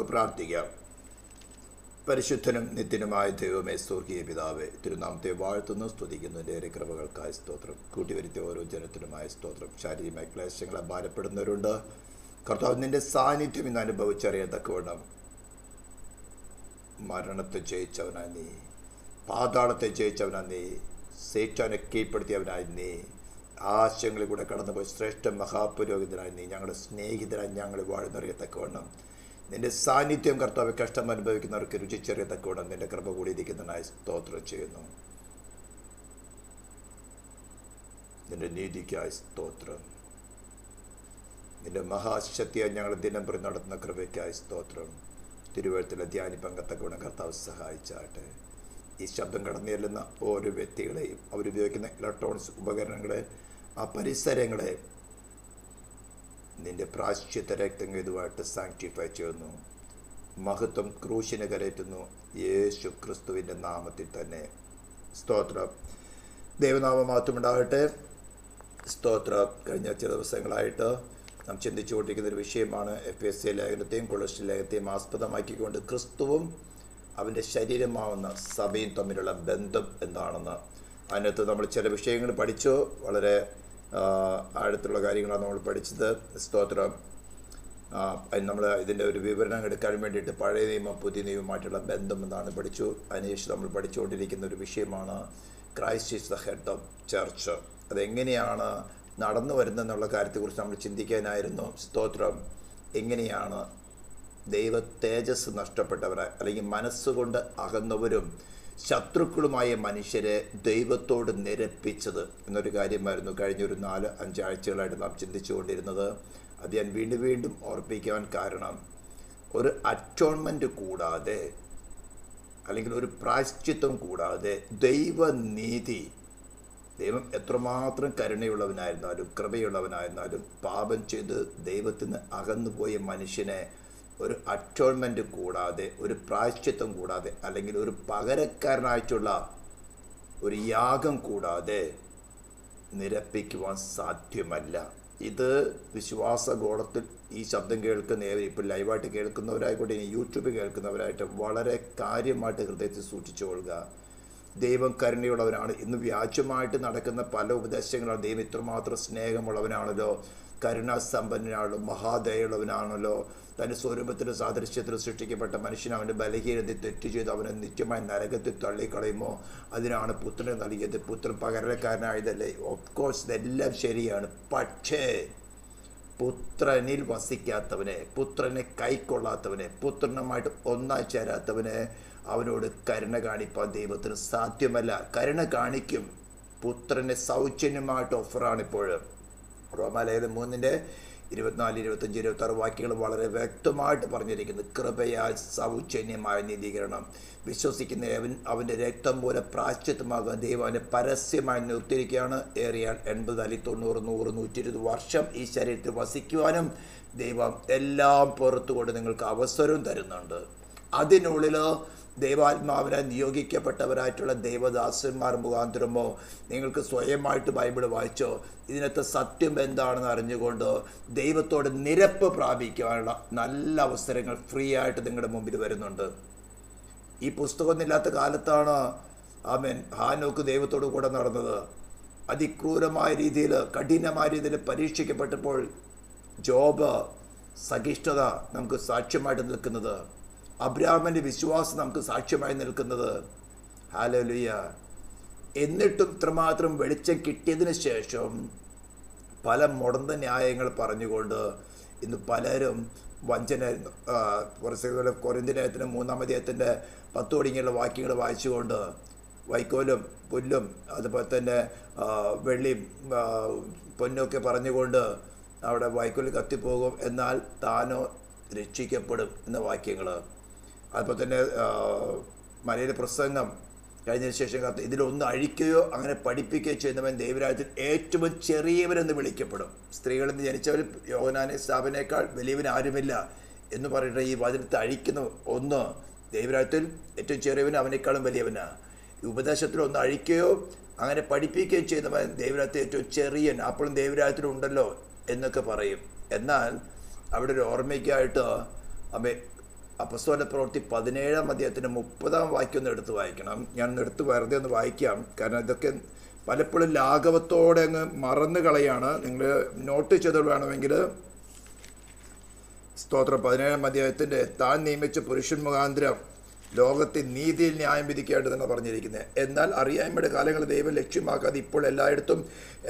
നമുക്ക് പ്രാർത്ഥിക്കാം. പരിശുദ്ധനും നിത്യനുമായ ദൈവമേ, സ്വർഗീയ പിതാവേ, തിരുനാമത്തെ വാഴ്ത്തുന്നു, സ്തുതിക്കുന്നു. എൻ്റെ കൃപകൾക്കായ സ്തോത്രം. കൂട്ടിവരുത്തിയ ഓരോ ജനത്തിനുമായ സ്തോത്രം. ശാരീരികമായ ക്ലേശങ്ങളെ ഭാരപ്പെടുന്നവരുണ്ട്. കർത്താവ്, നിന്റെ സാന്നിധ്യം ഇന്ന് അനുഭവിച്ചറിയത്തക്കവണ്ണം മരണത്തെ ജയിച്ചവനായി നീ, പാതാളത്തെ ജയിച്ചവനായി നീ, സേറ്റാനെ കീഴ്പ്പെടുത്തിയവനായി നീ, ആശയങ്ങളിൽ കൂടെ കടന്നുപോയി ശ്രേഷ്ഠ മഹാപുരോഹിതനായി നീ, ഞങ്ങളുടെ സ്നേഹിതനായി ഞങ്ങൾ വാഴ്ന്നറിയത്തക്കവണ്ണം നിന്റെ സാന്നിധ്യം കർത്താവ് കഷ്ടം അനുഭവിക്കുന്നവർക്ക് രുചിച്ചറിയത്തക്കവണ്ണം നിന്റെ കൃപ കൂടിയിരിക്കുന്നതിനായി സ്തോത്രം ചെയ്യുന്നു. നിന്റെ നീതിക്കായി സ്തോത്രം. നിന്റെ മഹാശക്തിയായി ഞങ്ങൾ ദിനം പ്രതി നടത്തുന്ന കൃപയ്ക്കായി സ്തോത്രം. തിരുവഴുത്തിലെ ധ്യാനിപ്പങ്കത്തക്കവണ്ണം കർത്താവ് സഹായിച്ചാട്ടെ. ഈ ശബ്ദം കടന്നു ചെല്ലുന്ന ഓരോ വ്യക്തികളെയും, അവരുപയോഗിക്കുന്ന ഇലക്ട്രോണിക്സ് ഉപകരണങ്ങളെ, ആ പരിസരങ്ങളെ നിന്റെ പ്രാശ്ചിത്ത രക്തം ഇതുമായിട്ട് സാങ്ക്ടിഫൈ ചെയ്യുന്നു. മഹത്വം ക്രൂശിന് കരയറ്റുന്നു, യേശു ക്രിസ്തുവിൻ്റെ നാമത്തിൽ തന്നെ. സ്തോത്രം. ദൈവനാമം മാത്രമുണ്ടാകട്ടെ. സ്തോത്രം. കഴിഞ്ഞ ചില ദിവസങ്ങളായിട്ട് നാം ചിന്തിച്ചുകൊണ്ടിരിക്കുന്ന ഒരു വിഷയമാണ് എഫേസ്യ ലേഖനത്തെയും കൊളോസ്യ ലേഖനത്തെയും ആസ്പദമാക്കിക്കൊണ്ട് ക്രിസ്തുവും അവൻ്റെ ശരീരമാവുന്ന സഭയും തമ്മിലുള്ള ബന്ധം എന്താണെന്ന്. അതിനകത്ത് നമ്മൾ ചില വിഷയങ്ങൾ പഠിച്ചു. വളരെ ആഴത്തുള്ള കാര്യങ്ങളാണ് നമ്മൾ പഠിച്ചത്. സ്തോത്രം. നമ്മൾ ഇതിൻ്റെ ഒരു വിവരണം എടുക്കാൻ വേണ്ടിയിട്ട് പഴയ നിയമം പുതിയ നിയമമായിട്ടുള്ള ബന്ധം എന്നാണ് പഠിച്ചു. അതിനുശേഷം നമ്മൾ പഠിച്ചുകൊണ്ടിരിക്കുന്ന ഒരു വിഷയമാണ് Christ is the head of church. അതെങ്ങനെയാണ് നടന്നു വരുന്നതെന്നുള്ള കാര്യത്തെക്കുറിച്ച് നമ്മൾ ചിന്തിക്കാനായിരുന്നു. സ്തോത്രം. എങ്ങനെയാണ് ദൈവ തേജസ് നഷ്ടപ്പെട്ടവരെ, അല്ലെങ്കിൽ മനസ്സുകൊണ്ട് അകന്നവരും ശത്രുക്കളുമായ മനുഷ്യരെ ദൈവത്തോട് നിരപ്പിച്ചത് എന്നൊരു കാര്യമായിരുന്നു കഴിഞ്ഞൊരു 4-5 ആഴ്ചകളായിട്ട് നാം ചിന്തിച്ചുകൊണ്ടിരുന്നത്. അത് ഞാൻ വീണ്ടും വീണ്ടും ഓർപ്പിക്കാൻ കാരണം, ഒരു അറ്റോൺമെൻറ്റ് കൂടാതെ, അല്ലെങ്കിൽ ഒരു പ്രായശ്ചിത്വം കൂടാതെ ദൈവനീതി, ദൈവം എത്രമാത്രം കരുണയുള്ളവനായിരുന്നാലും കൃപയുള്ളവനായിരുന്നാലും പാപം ചെയ്ത് ദൈവത്തിന് അകന്നുപോയ മനുഷ്യനെ ഒരു അറ്റോൺമെൻറ്റ് കൂടാതെ, ഒരു പ്രായശ്ചിത്വം കൂടാതെ, അല്ലെങ്കിൽ ഒരു പകരക്കാരനായിട്ടുള്ള ഒരു യാഗം കൂടാതെ നിരപ്പിക്കുവാൻ സാധ്യമല്ല. ഇത് വിശ്വാസഗോളത്തിൽ ഈ ശബ്ദം കേൾക്കുന്നവർ, ഇപ്പോൾ ലൈവായിട്ട് കേൾക്കുന്നവരായിക്കോട്ടെ, ഇനി യൂട്യൂബിൽ കേൾക്കുന്നവരായിട്ട് വളരെ കാര്യമായിട്ട് ഹൃദയത്തിൽ സൂക്ഷിച്ചുകൊള്ളുക. ദൈവം കരുണയുള്ളവനാണ്. ഇന്ന് വ്യാജമായിട്ട് നടക്കുന്ന പല ഉപദേശങ്ങളാണ്. ദൈവം ഇത്രമാത്രം സ്നേഹമുള്ളവനാണല്ലോ, കരുണാസമ്പന്നനാണല്ലോ, മഹാദയുള്ളവനാണല്ലോ, തൻ്റെ സ്വരൂപത്തിൻ്റെ സാദൃശ്യത്തിൽ സൃഷ്ടിക്കപ്പെട്ട മനുഷ്യൻ അവൻ്റെ ബലഹീനതയിൽ തെറ്റ് ചെയ്ത് അവനെ നിത്യമായി നരകത്തിൽ തള്ളിക്കളയുമോ, അതിനാണ് പുത്രനെ നൽകിയത്. പുത്രൻ പകരക്കാരനായതല്ലേ? ഓഫ് കോഴ്സ് ഇതെല്ലാം ശരിയാണ്. പക്ഷേ പുത്രനിൽ വസിക്കാത്തവനെ, പുത്രനെ കൈക്കൊള്ളാത്തവനെ, പുത്രനുമായിട്ട് ഒന്നായി ചേരാത്തവനെ അവനോട് കരുണ കാണിപ്പാൻ ദൈവത്തിന് സാധ്യമല്ല. കരുണ കാണിക്കും. പുത്രനെ സൗജന്യമായിട്ട് ഓഫറാണിപ്പോൾ. റോമാലേഖനം 3:24-25-26 വാക്യങ്ങൾ വളരെ വ്യക്തമായിട്ട് പറഞ്ഞിരിക്കുന്നു. കൃപയാൽ സൗജന്യമായ നീതീകരണം. വിശ്വസിക്കുന്ന അവൻ്റെ രക്തം പോലെ പ്രാശ്ചിത്തമാകാൻ ദൈവം അവനെ പരസ്യമായി നിർത്തിയിരിക്കുകയാണ്. ഏറിയാൽ 80 അല്ലെങ്കിൽ 90 100 120 വർഷം ഈ ശരീരത്തിൽ വസിക്കുവാനും ദൈവം എല്ലാം പുറത്തുകൊണ്ട് നിങ്ങൾക്ക് അവസരവും തരുന്നുണ്ട്. അതിനുള്ളിൽ ദൈവാത്മാവിനെ നിയോഗിക്കപ്പെട്ടവരായിട്ടുള്ള ദൈവദാസന്മാർ മുഖാന്തരമോ നിങ്ങൾക്ക് സ്വയമായിട്ട് ബൈബിൾ വായിച്ചോ ഇതിനകത്ത് സത്യം എന്താണെന്ന് അറിഞ്ഞുകൊണ്ട് ദൈവത്തോട് നിരപ്പ് പ്രാപിക്കാനുള്ള നല്ല അവസരങ്ങൾ ഫ്രീ ആയിട്ട് നിങ്ങളുടെ മുമ്പിൽ വരുന്നുണ്ട്. ഈ പുസ്തകമൊന്നുമില്ലാത്ത കാലത്താണ് ഹാനോക്ക് ദൈവത്തോട് കൂടെ നടന്നത്. അതിക്രൂരമായ രീതിയിൽ, കഠിനമായ രീതിയിൽ പരീക്ഷിക്കപ്പെട്ടപ്പോൾ ജോബ് സഹിഷ്ണുത നമുക്ക് സാക്ഷ്യമായിട്ട് നിൽക്കുന്നത്, അബ്രാഹാമിൻ്റെ വിശ്വാസം നമുക്ക് സാക്ഷ്യമായി നിൽക്കുന്നത്. ഹല്ലേലൂയ. എന്നിട്ടും ഇത്രമാത്രം വെളിച്ചം കിട്ടിയതിന് ശേഷം പല മുടന്ത ന്യായങ്ങൾ പറഞ്ഞുകൊണ്ട് ഇന്ന് പലരും വഞ്ചന, കൊരിന്ത്യലേഖനത്തിൻ്റെ 3-ാം അധ്യായത്തിൻ്റെ 10 തുടങ്ങിയുള്ള വാക്യങ്ങൾ വായിച്ചുകൊണ്ട് വൈക്കോലും പുല്ലും അതുപോലെ തന്നെ വെള്ളിയും പൊന്നൊക്കെ പറഞ്ഞുകൊണ്ട് അവിടെ വൈക്കോൽ കത്തിപ്പോകും, എന്നാൽ താനോ രക്ഷിക്കപ്പെടും എന്ന വാക്യങ്ങൾ. അതുപോലെ തന്നെ മലയിലെ പ്രസംഗം കഴിഞ്ഞതിന് ശേഷം ഇതിലൊന്ന് അഴിക്കുകയോ അങ്ങനെ പഠിപ്പിക്കുകയോ ചെയ്യുന്നവൻ ദൈവരാജ്യത്തിൽ ഏറ്റവും ചെറിയവരെന്ന് വിളിക്കപ്പെടും. സ്ത്രീകളിൽ നിന്ന് ജനിച്ചവരിൽ യോഹന്നാനെ സ്ഥാപനേക്കാൾ വലിയവൻ ആരുമില്ല എന്ന് പറഞ്ഞിട്ട് ഈ വചനത്തെ അഴിക്കുന്ന ഒന്ന് ദൈവരാജ്യത്തിൽ ഏറ്റവും ചെറിയവൻ അവനേക്കാളും വലിയവനാ. ഈ ഉപദേശത്തിൽ ഒന്ന് അഴിക്കുകയോ അങ്ങനെ പഠിപ്പിക്കുകയോ ചെയ്യുന്നവൻ ദൈവരാജ്യത്തിൽ ഏറ്റവും ചെറിയൻ, അപ്പോഴും ദൈവരാജ്യത്തിലുണ്ടല്ലോ എന്നൊക്കെ പറയും. എന്നാൽ അവിടെ ഒരു ഓർമ്മയ്ക്കായിട്ട് അപ്പോസ്തല പ്രവൃത്തി 17-ാം അധ്യായത്തിൻ്റെ 30-ാം വാക്യം ഒന്ന് എടുത്ത് വായിക്കണം. ഞാൻ എടുത്ത് വെറുതെ ഒന്ന് വായിക്കാം, കാരണം ഇതൊക്കെ പലപ്പോഴും ലാഘവത്തോടെ അങ്ങ് മറന്നു കളയാണ്. നിങ്ങൾ നോട്ട് ചെയ്ത് വേണമെങ്കിൽ സ്തോത്രം 17-ാം അധ്യായത്തിൻ്റെ താൻ നിയമിച്ച പുരുഷൻ മുഖാന്തരം ലോകത്തെ നീതിയിൽ ന്യായം വിധിക്കേണ്ടതെന്ന് പറഞ്ഞിരിക്കുന്നത്. എന്നാൽ അറിയായ്മയുടെ കാലങ്ങൾ ദൈവം ലക്ഷ്യമാക്കാതെ ഇപ്പോൾ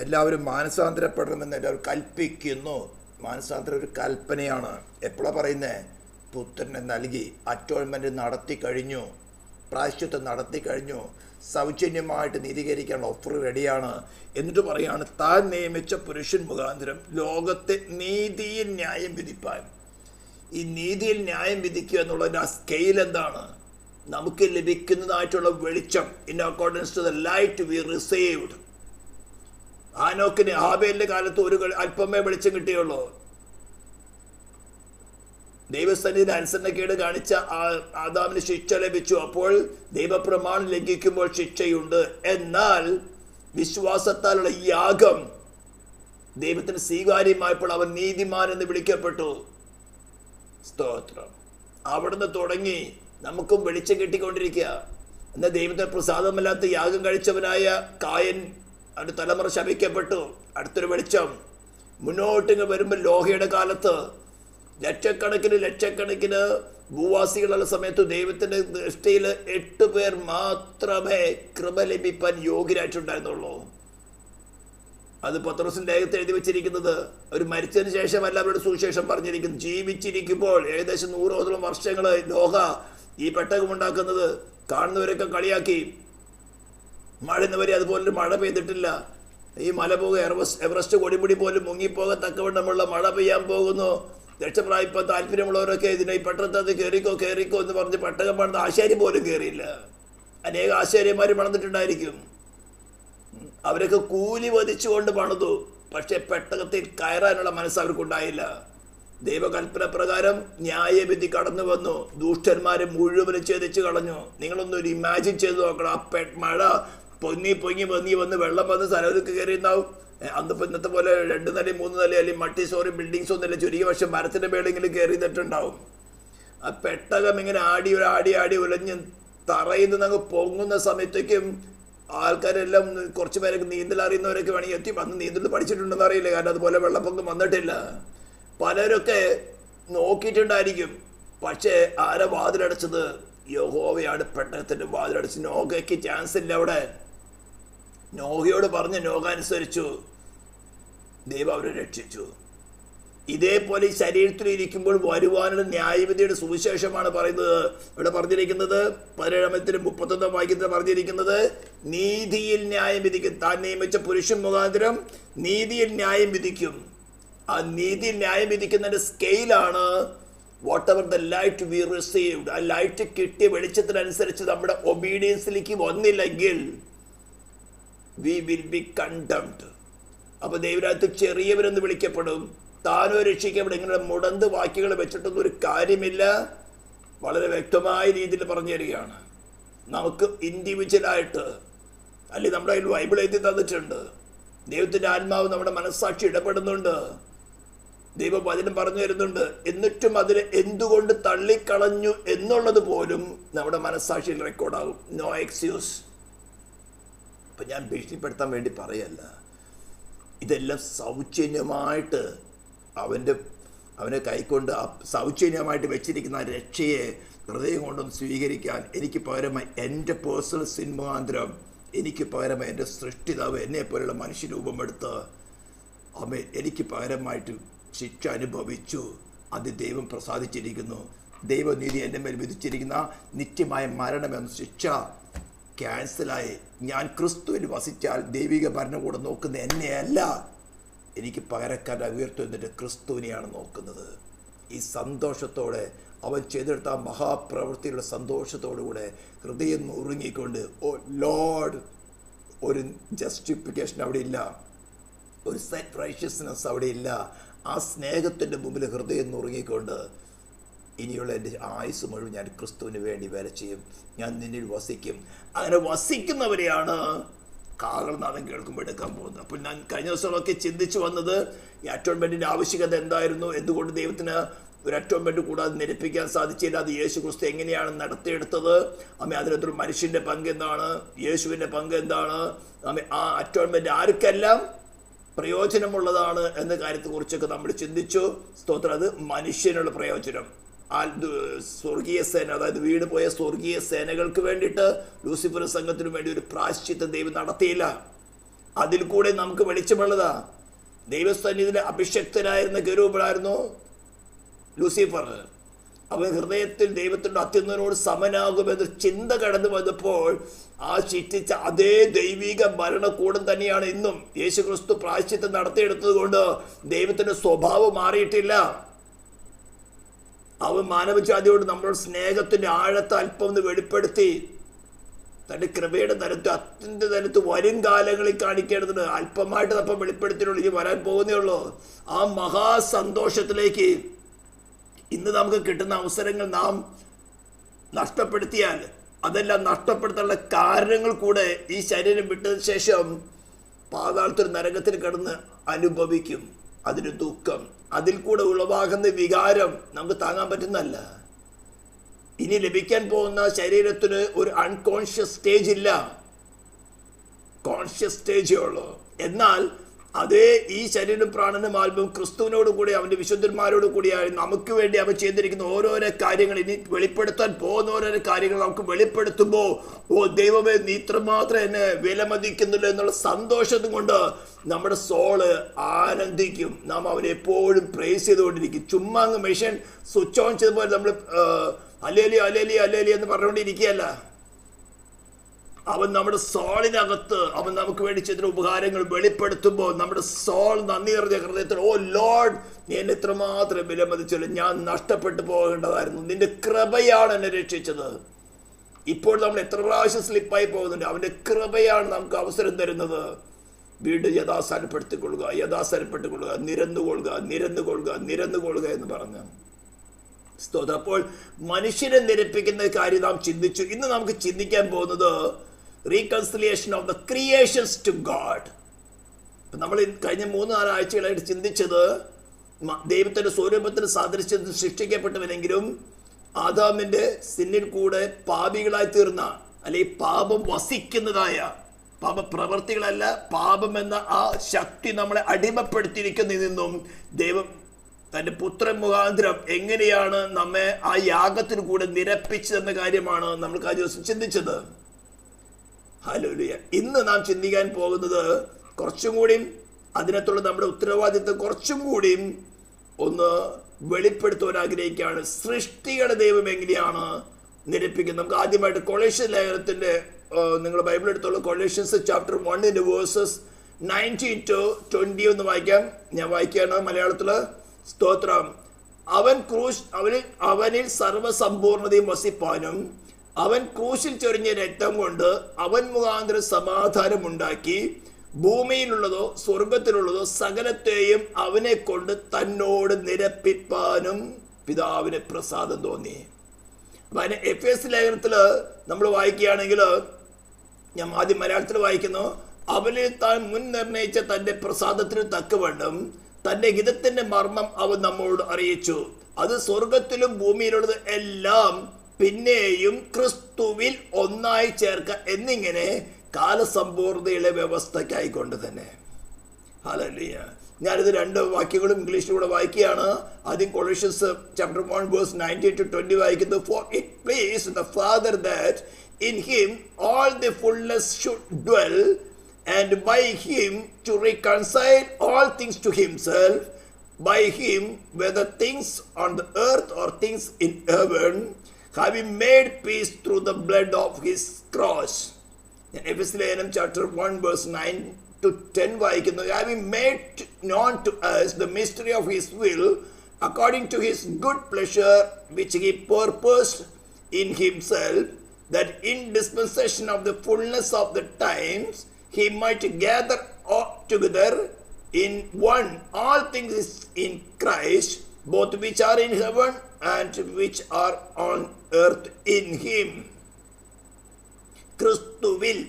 എല്ലാവരും മാനസാന്തരപ്പെടണമെന്ന് എല്ലാവരും കൽപ്പിക്കുന്നു. മാനസാന്തരം ഒരു കൽപ്പനയാണ്. എപ്പോഴാണ് പറയുന്നത്? പുത്രനെ നൽകി അറ്റോൺമെൻറ്റ് നടത്തി കഴിഞ്ഞു, പ്രായശ്ചിത്തം നടത്തി കഴിഞ്ഞു, സൗജന്യമായിട്ട് നീതീകരിക്കാനുള്ള ഓഫർ റെഡിയാണ്. എന്നിട്ട് പറയാണ് താൻ നിയമിച്ച പുരുഷൻ മുഖാന്തരം ലോകത്തെ നീതിയിൽ ന്യായം വിധിപ്പാൻ. ഈ നീതിയിൽ ന്യായം വിധിക്കുക എന്നുള്ളതിൻ്റെ ആ സ്കെയിൽ എന്താണ്? നമുക്ക് ലഭിക്കുന്നതായിട്ടുള്ള വെളിച്ചം, in accordance to the light we received. ഹാനോക്കിന് ഹാബേലിന്റെ കാലത്ത് ഒരു അല്പമേ വെളിച്ചം കിട്ടിയുള്ളൂ. ദൈവസന്നിധിയിൽ അനുസരണക്കേട് കാണിച്ച ആദാമിന് ശിക്ഷ ലഭിച്ചു. അപ്പോൾ ദൈവപ്രമാണം ലംഘിക്കുമ്പോൾ ശിക്ഷയുണ്ട്. എന്നാൽ വിശ്വാസത്താലുള്ള യാഗം ദൈവത്തിന് സ്വീകാര്യമായപ്പോൾ അവൻ നീതിമാൻ എന്ന് വിളിക്കപ്പെട്ടു. സ്തോത്രം. അവിടുന്ന് തുടങ്ങി നമുക്കും വെളിച്ചം കിട്ടിക്കൊണ്ടിരിക്കുക. എന്നാൽ ദൈവത്തെ പ്രസാദമല്ലാത്ത യാഗം കഴിച്ചവനായ കായൻ അവൻ്റെ തലമുറ ശപിക്കപ്പെട്ടു. അടുത്തൊരു വെളിച്ചം മുന്നോട്ടിങ്ങ് വരുമ്പോൾ ലോഹയുടെ കാലത്ത് ലക്ഷക്കണക്കിന് ഭൂവാസികളുള്ള സമയത്ത് ദൈവത്തിൻ്റെ ദൃഷ്ടിയിൽ 8 പേർ മാത്രമേ കൃപ ലഭിപ്പാൻ യോഗ്യരായിട്ടുണ്ടായിരുന്നുള്ളൂ. അത് പത്രോസിന്റെ ലേഖനത്തിൽ എഴുതി വെച്ചിരിക്കുന്നത് അവർ മരിച്ചതിന് ശേഷമല്ല അവരുടെ സുവിശേഷം പറഞ്ഞിരിക്കുന്നത്. ജീവിച്ചിരിക്കുമ്പോൾ ഏകദേശം 100ഓളം വർഷങ്ങൾ ലോക ഈ പെട്ടകം ഉണ്ടാക്കുന്നത് കാണുന്നവരൊക്കെ കളിയാക്കി. മഴ ഇന്നുവരെ അതുപോലെ മഴ പെയ്തിട്ടില്ല. ഈ മല പോകുക എവറസ്റ്റ് കൊടിമുടി പോലും മുങ്ങിപ്പോകത്തക്കവണ്ണമുള്ള മഴ പെയ്യാൻ പോകുന്നു. രക്ഷപ്രായപ്പം താല്പര്യമുള്ളവരൊക്കെ ഇതിനെ ഈ പെട്ടകത്ത് കയറിക്കോ എന്ന് പറഞ്ഞ് പെട്ടകം പണിത് ആശാരി പോലും കയറിയില്ല. അനേക ആശാര്യന്മാർ പണിതിട്ടുണ്ടായിരിക്കും. അവരൊക്കെ കൂലി വധിച്ചുകൊണ്ട് പണിതു. പക്ഷെ പെട്ടകത്തിൽ കയറാനുള്ള മനസ്സ് അവർക്കുണ്ടായില്ല. ദൈവകൽപ്പന പ്രകാരം ന്യായവിധി കടന്നു വന്നു. ദുഷ്ടന്മാരെ മുഴുവനും ഛേദിച്ചു കളഞ്ഞു. നിങ്ങളൊന്നൊരു ഇമാജിൻ ചെയ്ത് നോക്കണം. ആ മഴ പൊങ്ങി വന്ന് വെള്ളം വന്ന് സ്ഥലമൊക്കെ കയറിയുണ്ടാവും. അന്നിപ്പോൾ ഇന്നത്തെ പോലെ 2 നില 3 നില അല്ലെങ്കിൽ മൾട്ടി സ്റ്റോറി ബിൽഡിങ്സ് ഒന്നുമില്ല. ചുരുങ്ങിയ പക്ഷെ മരത്തിൻ്റെ മേളെങ്കിലും കയറിയിട്ടുണ്ടാവും. ആ പെട്ടകം ഇങ്ങനെ ആടി ഉലഞ്ഞ് തറയിൽ നിന്ന് അങ്ങ് പൊങ്ങുന്ന സമയത്തേക്കും ആൾക്കാരെല്ലാം കുറച്ച് പേരൊക്കെ നീന്തൽ അറിയുന്നവരൊക്കെ വേണമെങ്കിൽ എത്തി. അന്ന് നീന്തൽ പഠിച്ചിട്ടുണ്ടെന്ന് അറിയില്ല, കാരണം അതുപോലെ വെള്ളപ്പൊക്കം വന്നിട്ടില്ല. പലരൊക്കെ നോക്കിയിട്ടുണ്ടായിരിക്കും. പക്ഷേ ആരെ വാതിലടച്ചത്? യഹോവയാണ് പെട്ടകത്തിൻ്റെ വാതിലടച്ച്. നോഹയ്ക്ക് ചാൻസ് ഇല്ല അവിടെ. നോഹയോട് പറഞ്ഞ് നോഹ അനുസരിച്ചു. ദൈവം അവരെ രക്ഷിച്ചു. ഇതേപോലെ ഈ ശരീരത്തിൽ ഇരിക്കുമ്പോൾ വരുവാനുള്ള ന്യായവിധിയുടെ സുവിശേഷമാണ് പറയുന്നത്. ഇവിടെ പറഞ്ഞിരിക്കുന്നത് 17-ാം വാക്യത്തിൽ പറഞ്ഞിരിക്കുന്നത് നീതിയിൽ ന്യായം വിധിക്കും. താൻ നിയമിച്ച പുരുഷൻ മുഖാന്തരം നീതിയിൽ ന്യായം വിധിക്കും. ആ നീതിയിൽ ന്യായം വിധിക്കുന്നതിന്റെ സ്കെയിലാണ് whatever the light we received. ആ ലൈറ്റ് കിട്ടിയ വെളിച്ചത്തിനനുസരിച്ച് നമ്മുടെ ഒബീഡിയൻസിലേക്ക് വന്നില്ലെങ്കിൽ വി വിൽ ബി കണ്ടംഡ്. അപ്പൊ ദൈവരാജ്യത്തിൽ ചെറിയവരെന്ന് വിളിക്കപ്പെടും. താനോ രക്ഷിക്കപ്പെടും. ഇങ്ങനെ മുടന്ത് വാക്യങ്ങൾ വെച്ചിട്ടൊന്നും ഒരു കാര്യമില്ല. വളരെ വ്യക്തമായ രീതിയിൽ പറഞ്ഞു തരികയാണ്. നമുക്ക് ഇൻഡിവിജ്വലായിട്ട് അല്ലെങ്കിൽ നമ്മുടെ കയ്യിൽ ബൈബിൾ എഴുതി തന്നിട്ടുണ്ട്. ദൈവത്തിൻ്റെ ആത്മാവ് നമ്മുടെ മനസ്സാക്ഷി ഇടപെടുന്നുണ്ട്. ദൈവവചനം പറഞ്ഞു തരുന്നുണ്ട്. എന്നിട്ടും അതിനെ എന്തുകൊണ്ട് തള്ളിക്കളഞ്ഞു എന്നുള്ളത് പോലും നമ്മുടെ മനസ്സാക്ഷിയിൽ റെക്കോർഡാകും. No excuse. അപ്പം ഞാൻ ഭീഷണിപ്പെടുത്താൻ വേണ്ടി പറയല്ല. ഇതെല്ലാം സൗജന്യമായിട്ട് അവനെ കൈക്കൊണ്ട് സൗജന്യമായിട്ട് വെച്ചിരിക്കുന്ന രക്ഷയെ ഹൃദയം കൊണ്ടൊന്ന് സ്വീകരിക്കാൻ എനിക്ക് പകരമായി എൻ്റെ പേഴ്സണൽ സിൻമുഖാന്തരം എനിക്ക് പകരമായി എൻ്റെ സൃഷ്ടിതാവ് എന്നെപ്പോലുള്ള മനുഷ്യരൂപമെടുത്ത് എനിക്ക് പകരമായിട്ട് ശിക്ഷ അനുഭവിച്ചു. അത് ദൈവം പ്രസാദിച്ചിരിക്കുന്നു. ദൈവനീതി എൻ്റെ മേൽ വിധിച്ചിരിക്കുന്ന നിത്യമായ മരണമെന്ന ശിക്ഷ ക്യാൻസലായി. ഞാൻ ക്രിസ്തുവിൽ വസിച്ചാൽ ദൈവിക ഭരണകൂടം നോക്കുന്ന എന്നെയല്ല, എനിക്ക് പകരക്കാരൻ ഉയർത്തുന്നതിൻ്റെ ക്രിസ്തുവിനെയാണ് നോക്കുന്നത്. ഈ സന്തോഷത്തോടെ അവൻ ചെയ്തെടുത്ത ആ മഹാപ്രവൃത്തിയുടെ സന്തോഷത്തോടുകൂടെ ഹൃദയം ഉറങ്ങിക്കൊണ്ട്, ഓ ലോർഡ്, ഒരു ജസ്റ്റിഫിക്കേഷൻ അവിടെ ഇല്ല, ഒരു സെൽഫ് റൈഷ്യസ്നെസ് അവിടെ ഇല്ല. ആ സ്നേഹത്തിൻ്റെ മുമ്പിൽ ഹൃദയം ഉറങ്ങിക്കൊണ്ട് ഇനിയുള്ള എൻ്റെ ആയുസ് മുഴുവൻ ഞാൻ ക്രിസ്തുവിന് വേണ്ടി വേല ചെയ്യും. ഞാൻ നിന്നിൽ വസിക്കും. അങ്ങനെ വസിക്കുന്നവരെയാണ് കാഹളനാദം കേൾക്കുമ്പോൾ എടുക്കാൻ പോകുന്നത്. അപ്പോൾ ഞാൻ കഴിഞ്ഞ ദിവസങ്ങളൊക്കെ ചിന്തിച്ചു വന്നത് ഈ അറ്റോൺമെൻറ്റിൻ്റെ ആവശ്യകത എന്തായിരുന്നു, എന്തുകൊണ്ട് ദൈവത്തിന് ഒരു അറ്റോൺമെന്റ് കൂടാതെ നിരപ്പിക്കാൻ സാധിച്ചില്ല. അത് യേശു ക്രിസ്തു എങ്ങനെയാണ് നടത്തിയെടുത്തത്? അതിനകത്തൊരു മനുഷ്യന്റെ പങ്ക് എന്താണ്? യേശുവിന്റെ പങ്ക് എന്താണ്? ആ അറ്റോൺമെന്റ് ആർക്കെല്ലാം പ്രയോജനമുള്ളതാണ് എന്ന കാര്യത്തെക്കുറിച്ചൊക്കെ നമ്മൾ ചിന്തിച്ചു. സ്തോത്രം. അത് മനുഷ്യനുള്ള പ്രയോജനം. സ്വർഗീയ സേന, അതായത് വീണ് പോയ സ്വർഗീയ സേനകൾക്ക് വേണ്ടിയിട്ട് ലൂസിഫർ സംഘത്തിനു വേണ്ടി ഒരു പ്രായശ്ചിത്തം ദൈവം നടത്തിയില്ല. അതിൽ കൂടെ നമുക്ക് വെളിച്ചമുള്ളതാ. ദൈവസന്നിധിയിലെ അഭിഷക്തനായിരുന്ന കെരൂബായിരുന്നു ലൂസിഫർ. അവൻ ഹൃദയത്തിൽ ദൈവത്തിന്റെ അത്യുന്നതനോട് സമനാകുമെന്ന് ചിന്ത കടന്നു വന്നപ്പോൾ ആ ശിക്ഷിച്ച അതേ ദൈവിക ഭരണകൂടം തന്നെയാണ് ഇന്നും. യേശു ക്രിസ്തു പ്രായശ്ചിത്തം നടത്തിയെടുത്തത് കൊണ്ട് ദൈവത്തിന്റെ സ്വഭാവം മാറിയിട്ടില്ല. അവൻ മാനവജാതിയോട് നമ്മളോട് സ്നേഹത്തിന്റെ ആഴത്തെ അല്പം ഒന്ന് വെളിപ്പെടുത്തി തന്റെ കൃപയുടെ തരത്ത് അത്യന്ത തരത്ത് വരും കാലങ്ങളിൽ കാണിക്കേണ്ടതിന് അല്പമായിട്ട് അപ്പം വെളിപ്പെടുത്തിയുള്ളൂ. ഇനി വരാൻ പോകുന്നേ ഉള്ളൂ. ആ മഹാസന്തോഷത്തിലേക്ക് ഇന്ന് നമുക്ക് കിട്ടുന്ന അവസരങ്ങൾ നാം നഷ്ടപ്പെടുത്തിയാൽ അതെല്ലാം നഷ്ടപ്പെടുത്താനുള്ള കാരണങ്ങൾ കൂടെ ഈ ശരീരം വിട്ടതിന് ശേഷം പാതാളത്തിൽ നരകത്തിൽ കിടന്ന് അനുഭവിക്കും. അതിന് ദുഃഖം, അതിൽ കൂടെ ഉളവാകുന്ന വികാരം നമുക്ക് താങ്ങാൻ പറ്റുന്നല്ല. ഇനി ലഭിക്കാൻ പോകുന്ന ശരീരത്തിന് ഒരു അൺകോൺഷ്യസ് സ്റ്റേജ് ഇല്ല, കോൺഷ്യസ് സ്റ്റേജേ ഉള്ളൂ. എന്നാൽ അതേ ഈ ശരീരം പ്രാണനും ആത്മാവും ക്രിസ്തുവിനോട് കൂടി അവന്റെ വിശുദ്ധന്മാരോട് കൂടിയായി നമുക്ക് വേണ്ടി അവൻ ചെയ്തിരിക്കുന്ന ഓരോരോ കാര്യങ്ങൾ, ഇനി വെളിപ്പെടുത്താൻ പോകുന്ന ഓരോരോ കാര്യങ്ങൾ നമുക്ക് വെളിപ്പെടുത്തുമ്പോൾ, ഓ ദൈവമേ നീ ഇത്രമാത്രം എന്നെ വിലമതിക്കുന്നില്ല എന്നുള്ള സന്തോഷം കൊണ്ട് നമ്മുടെ സോള് ആനന്ദിക്കും. നാം അവനെ എപ്പോഴും പ്രേസ് ചെയ്തുകൊണ്ടിരിക്കും. ചുമ്മാ അങ്ങ് മെഷീൻ സ്വിച്ച് ഓൺ ചെയ്തപ്പോൾ നമ്മൾ അലേലി അലേലി അലേലി എന്ന് പറഞ്ഞുകൊണ്ടിരിക്കുകയല്ല. അവൻ നമ്മുടെ സോളിനകത്ത് അവൻ നമുക്ക് വേണ്ടി ചെയ്ത ഉപകാരങ്ങൾ വെളിപ്പെടുത്തുമ്പോൾ നമ്മുടെ സോൾ നന്ദി നിറഞ്ഞ ഹൃദയത്തിൽ, ഓ ലോർഡ് നീ എന്നെ ഇത്രമാത്രം വിലമതിച്ചല്ലോ, ഞാൻ നഷ്ടപ്പെട്ടു പോകേണ്ടതായിരുന്നു, നിന്റെ കൃപയാണ് എന്നെ രക്ഷിച്ചത്. ഇപ്പോൾ നമ്മൾ എത്ര പ്രാവശ്യം സ്ലിപ്പായി പോകുന്നുണ്ട്, അവന്റെ കൃപയാണ് നമുക്ക് അവസരം തരുന്നത്. വീണ്ടും യഥാസ്ഥാനപ്പെടുത്തിക്കൊള്ളുക, യഥാസ്ഥാനപ്പെട്ടുകൊള്ളുക, നിരന്നുകൊള്ളുക എന്ന് പറഞ്ഞു. സ്തോത്രം. അപ്പോൾ മനുഷ്യനെ നിരപ്പിക്കുന്ന കാര്യം നാം ചിന്തിച്ചു. ഇന്ന് നമുക്ക് ചിന്തിക്കാൻ പോകുന്നത് reconciliation of the creations to God. നമ്മൾ കഴിഞ്ഞ 3-4 ആഴ്ചകളായിട്ട് ചിന്തിച്ചത് ദൈവത്തിന്റെ സ്വരൂപത്തിന് സാദൃശ്യത്തിൽ സൃഷ്ടിക്കപ്പെട്ടവനെങ്കിലും ആദാമിന്റെ സിന്നിൽ കൂടെ പാപികളായി തീർന്ന, അല്ലെങ്കിൽ പാപം വസിക്കുന്നതായ, പാപപ്രവർത്തികളല്ല, പാപം എന്ന ആ ശക്തി നമ്മളെ അടിമപ്പെടുത്തിയിരിക്കുന്നതിൽ നിന്നും ദൈവം തന്റെ പുത്രൻ മുഖാന്തരം എങ്ങനെയാണ് നമ്മെ ആ യാഗത്തിന് കൂടെ നിരപ്പിച്ചതെന്ന കാര്യമാണ് നമ്മൾ കഴിഞ്ഞ ദിവസം ചിന്തിച്ചത്. ഹല്ലേലൂയ. ഇന്ന് നാം ചിന്തിക്കാൻ പോകുന്നത് കുറച്ചും കൂടിയും അതിനകത്തുള്ള നമ്മുടെ ഉത്തരവാദിത്വം കുറച്ചും കൂടിയും ഒന്ന് വെളിപ്പെടുത്തുവാൻ ആഗ്രഹിക്കുകയാണ്. സൃഷ്ടികളുടെ ദൈവം എങ്ങനെയാണ് നിരപ്പിക്കുന്നത്. നമുക്ക് ആദ്യമായിട്ട് കൊളോഷ്യൻ ലേഖനത്തിന്റെ, നിങ്ങൾ ബൈബിൾ എടുത്തോളൂ, കൊളോഷ്യൻസ് ചാപ്റ്റർ 1 വേഴ്സസ് 19 to 20 ഒന്ന് വായിക്കാം. ഞാൻ വായിക്കുകയാണ് മലയാളത്തില്. സ്തോത്രം. അവനിൽ സർവസമ്പൂർണതയും വസിപ്പാനും അവൻ ക്രൂശിൽ ചൊരിഞ്ഞ രക്തം കൊണ്ട് അവൻ മുഖാന്തരം സമാധാനം ഉണ്ടാക്കി ഭൂമിയിലുള്ളതോ സ്വർഗത്തിലുള്ളതോ സകലത്തെയും അവനെ കൊണ്ട് തന്നോട് നിരപ്പിപ്പാനും പിതാവിന് പ്രസാദം തോന്നി. അപ്പൊ അതിന് എഫേസ്യ ലേഖനത്തില് നമ്മൾ വായിക്കുകയാണെങ്കിൽ, ഞാൻ ആദ്യം മലയാളത്തിൽ വായിക്കുന്നു, അവനിൽ താൻ മുൻ നിർണയിച്ച തന്റെ പ്രസാദത്തിന് തക്കവണ്ണം തന്റെ ഹിതത്തിന്റെ മർമ്മം അവൻ നമ്മോട് അറിയിച്ചു. അത് സ്വർഗത്തിലും ഭൂമിയിലുള്ളത് എല്ലാം പിന്നെയും ക്രിസ്തുവിൽ ഒന്നായി ചേർക്ക എന്നിങ്ങനെ കാലസമ്പൂർണതയുടെ വ്യവസ്ഥയ്ക്കായിക്കൊണ്ട് തന്നെ. ഹല്ലേലൂയ. ഞാനിത് 2 വാക്യങ്ങളും ഇംഗ്ലീഷിലൂടെ വായിക്കുകയാണ്. ആദ്യം കൊളോഷ്യൻസ് ചാപ്റ്റർ 1 വേഴ്സ് 19 to 20 വായിക്കുന്നു. For it pleased the Father that in him all the fullness should dwell, and by him to reconcile all things to himself, by him whether things on the earth or things in heaven, having made peace through the blood of his cross. Ephesians ലേഖനം chapter 1 verse 9 to 10 വായിക്കുന്നു. Having made known to us the mystery of his will according to his good pleasure which he purposed in himself, that in dispensation of the fullness of the times he might gather all together in one all things in Christ, both which are in heaven and which are on earth in him. ക്രിസ്തുവിൽ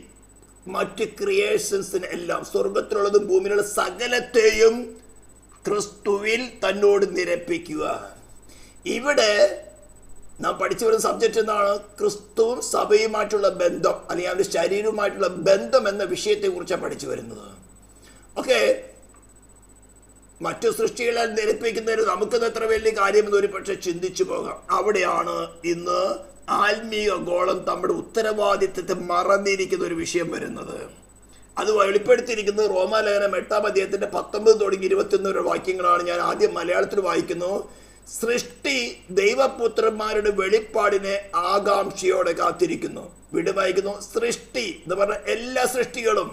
മറ്റ് ക്രിയേഷൻസിന് എല്ലാം, സ്വർഗത്തിലുള്ളതും ഭൂമിയിലുള്ള സകലത്തെയും ക്രിസ്തുവിൽ തന്നോട് നിരപ്പിക്കുക. ഇവിടെ നാം പഠിച്ചു വരുന്ന സബ്ജക്റ്റ് എന്താണ്? ക്രിസ്തുവും സഭയുമായിട്ടുള്ള ബന്ധം, അല്ലെങ്കിൽ അവരുടെ ശരീരവുമായിട്ടുള്ള ബന്ധം എന്ന വിഷയത്തെ കുറിച്ചാണ് പഠിച്ചു വരുന്നത്. ഓക്കെ, മറ്റു സൃഷ്ടികളെ നിരപ്പിക്കുന്നതിന് നമുക്കിത് എത്ര വലിയ കാര്യമെന്ന് ഒരു പക്ഷെ ചിന്തിച്ചു പോകാം. അവിടെയാണ് ഇന്ന് ആത്മീയ ഗോളം നമ്മുടെ ഉത്തരവാദിത്വത്തെ മറന്നിരിക്കുന്ന ഒരു വിഷയം വരുന്നത്. അത് വെളിപ്പെടുത്തിയിരിക്കുന്നത് റോമാലേഖനം 8-ാം അധ്യായത്തിന്റെ 19 തുടങ്ങി 21 വാക്യങ്ങളാണ്. ഞാൻ ആദ്യം മലയാളത്തിൽ വായിക്കുന്നു. സൃഷ്ടി ദൈവപുത്രന്മാരുടെ വെളിപ്പാടിനെ ആകാംക്ഷയോടെ കാത്തിരിക്കുന്നു. വീണ്ടും വായിക്കുന്നു. സൃഷ്ടി എന്ന് പറഞ്ഞ എല്ലാ സൃഷ്ടികളും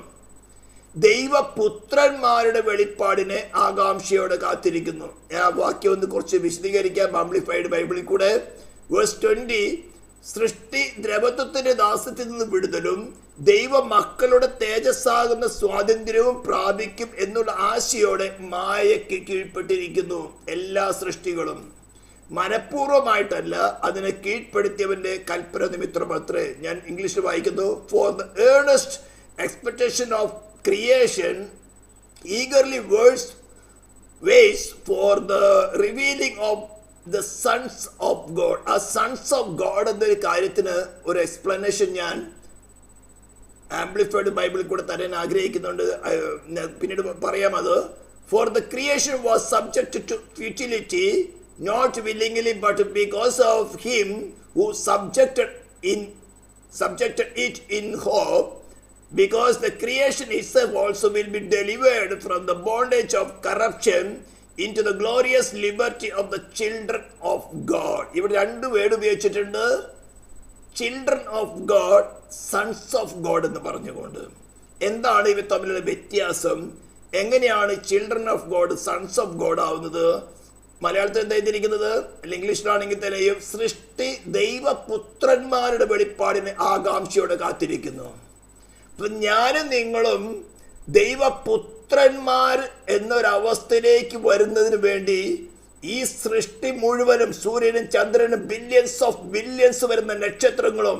ദൈവപുത്രന്മാരുടെ വെളിപ്പാടിനെ ആകാംക്ഷയോടെ കാത്തിരിക്കുന്നു. ആ വാക്യം ഒന്ന് കുറച്ച് വിശദീകരിക്കാം ആംപ്ലിഫൈഡ് ബൈബിളിൽ കൂടെ. വേഴ്സ് 20, സൃഷ്ടി ദ്രവത്വത്തിന്റെ ദാസ്യത്തിൽ നിന്ന് വിടുതലും ദൈവ മക്കളുടെ തേജസ്സാകുന്ന സ്വാതന്ത്ര്യവും പ്രാപിക്കും എന്നുള്ള ആശയോടെ മായയ്ക്ക് കീഴ്പ്പെട്ടിരിക്കുന്നു. എല്ലാ സൃഷ്ടികളും മനഃപൂർവ്വമായിട്ടല്ല, അതിനെ കീഴ്പ്പെടുത്തിയവന്റെ കൽപ്പന നിമിത്തമത്രേ. ഞാൻ ഇംഗ്ലീഷിൽ വായിക്കുന്നു. For the Ernest expectation of creation eagerly waits for the revealing of the sons of God. ആ സൺസ് ഓഫ് ഗോഡ് എന്നൊരു കാര്യത്തിന് ഒരു എക്സ്പ്ലനേഷൻ ഞാൻ ആംപ്ലിഫൈഡ് ബൈബിളിൽ കൂടെ തരാൻ ആഗ്രഹിക്കുന്നുണ്ട്. പിന്നീട് പറയാം അത്. For the creation was subject to futility, not willingly but because of him who subjected it in hope, because the creation itself also will be delivered from the bondage of corruption into the glorious liberty of the children of God. ഇവിടെ രണ്ട് word ഉപയോഗിച്ചിട്ടുണ്ട്. Children of God, sons of God എന്ന് പറഞ്ഞുകൊണ്ട്. എന്താണ് ഇവ തമ്മിലുള്ള വ്യത്യാസം? എങ്ങനെയാണ് children of God sons of God ആവുന്നത്? മലയാളത്തിൽ എന്താ എഴുതിയിരിക്കുന്നത്? അല്ലെങ്കിൽ ഇംഗ്ലീഷിലാണെങ്കിൽ തന്നെയും സൃഷ്ടി ദൈവപുത്രന്മാരുടെ വെളിപ്പാടിന് ആകാംക്ഷയോടെ കാത്തിരിക്കുന്നു. അപ്പൊ ഞാനും നിങ്ങളും ദൈവപുത്രന്മാർ എന്നൊരവസ്ഥയിലേക്ക് വരുന്നതിന് വേണ്ടി ഈ സൃഷ്ടി മുഴുവനും, സൂര്യനും ചന്ദ്രനും ബില്യൺസ് വരുന്ന നക്ഷത്രങ്ങളും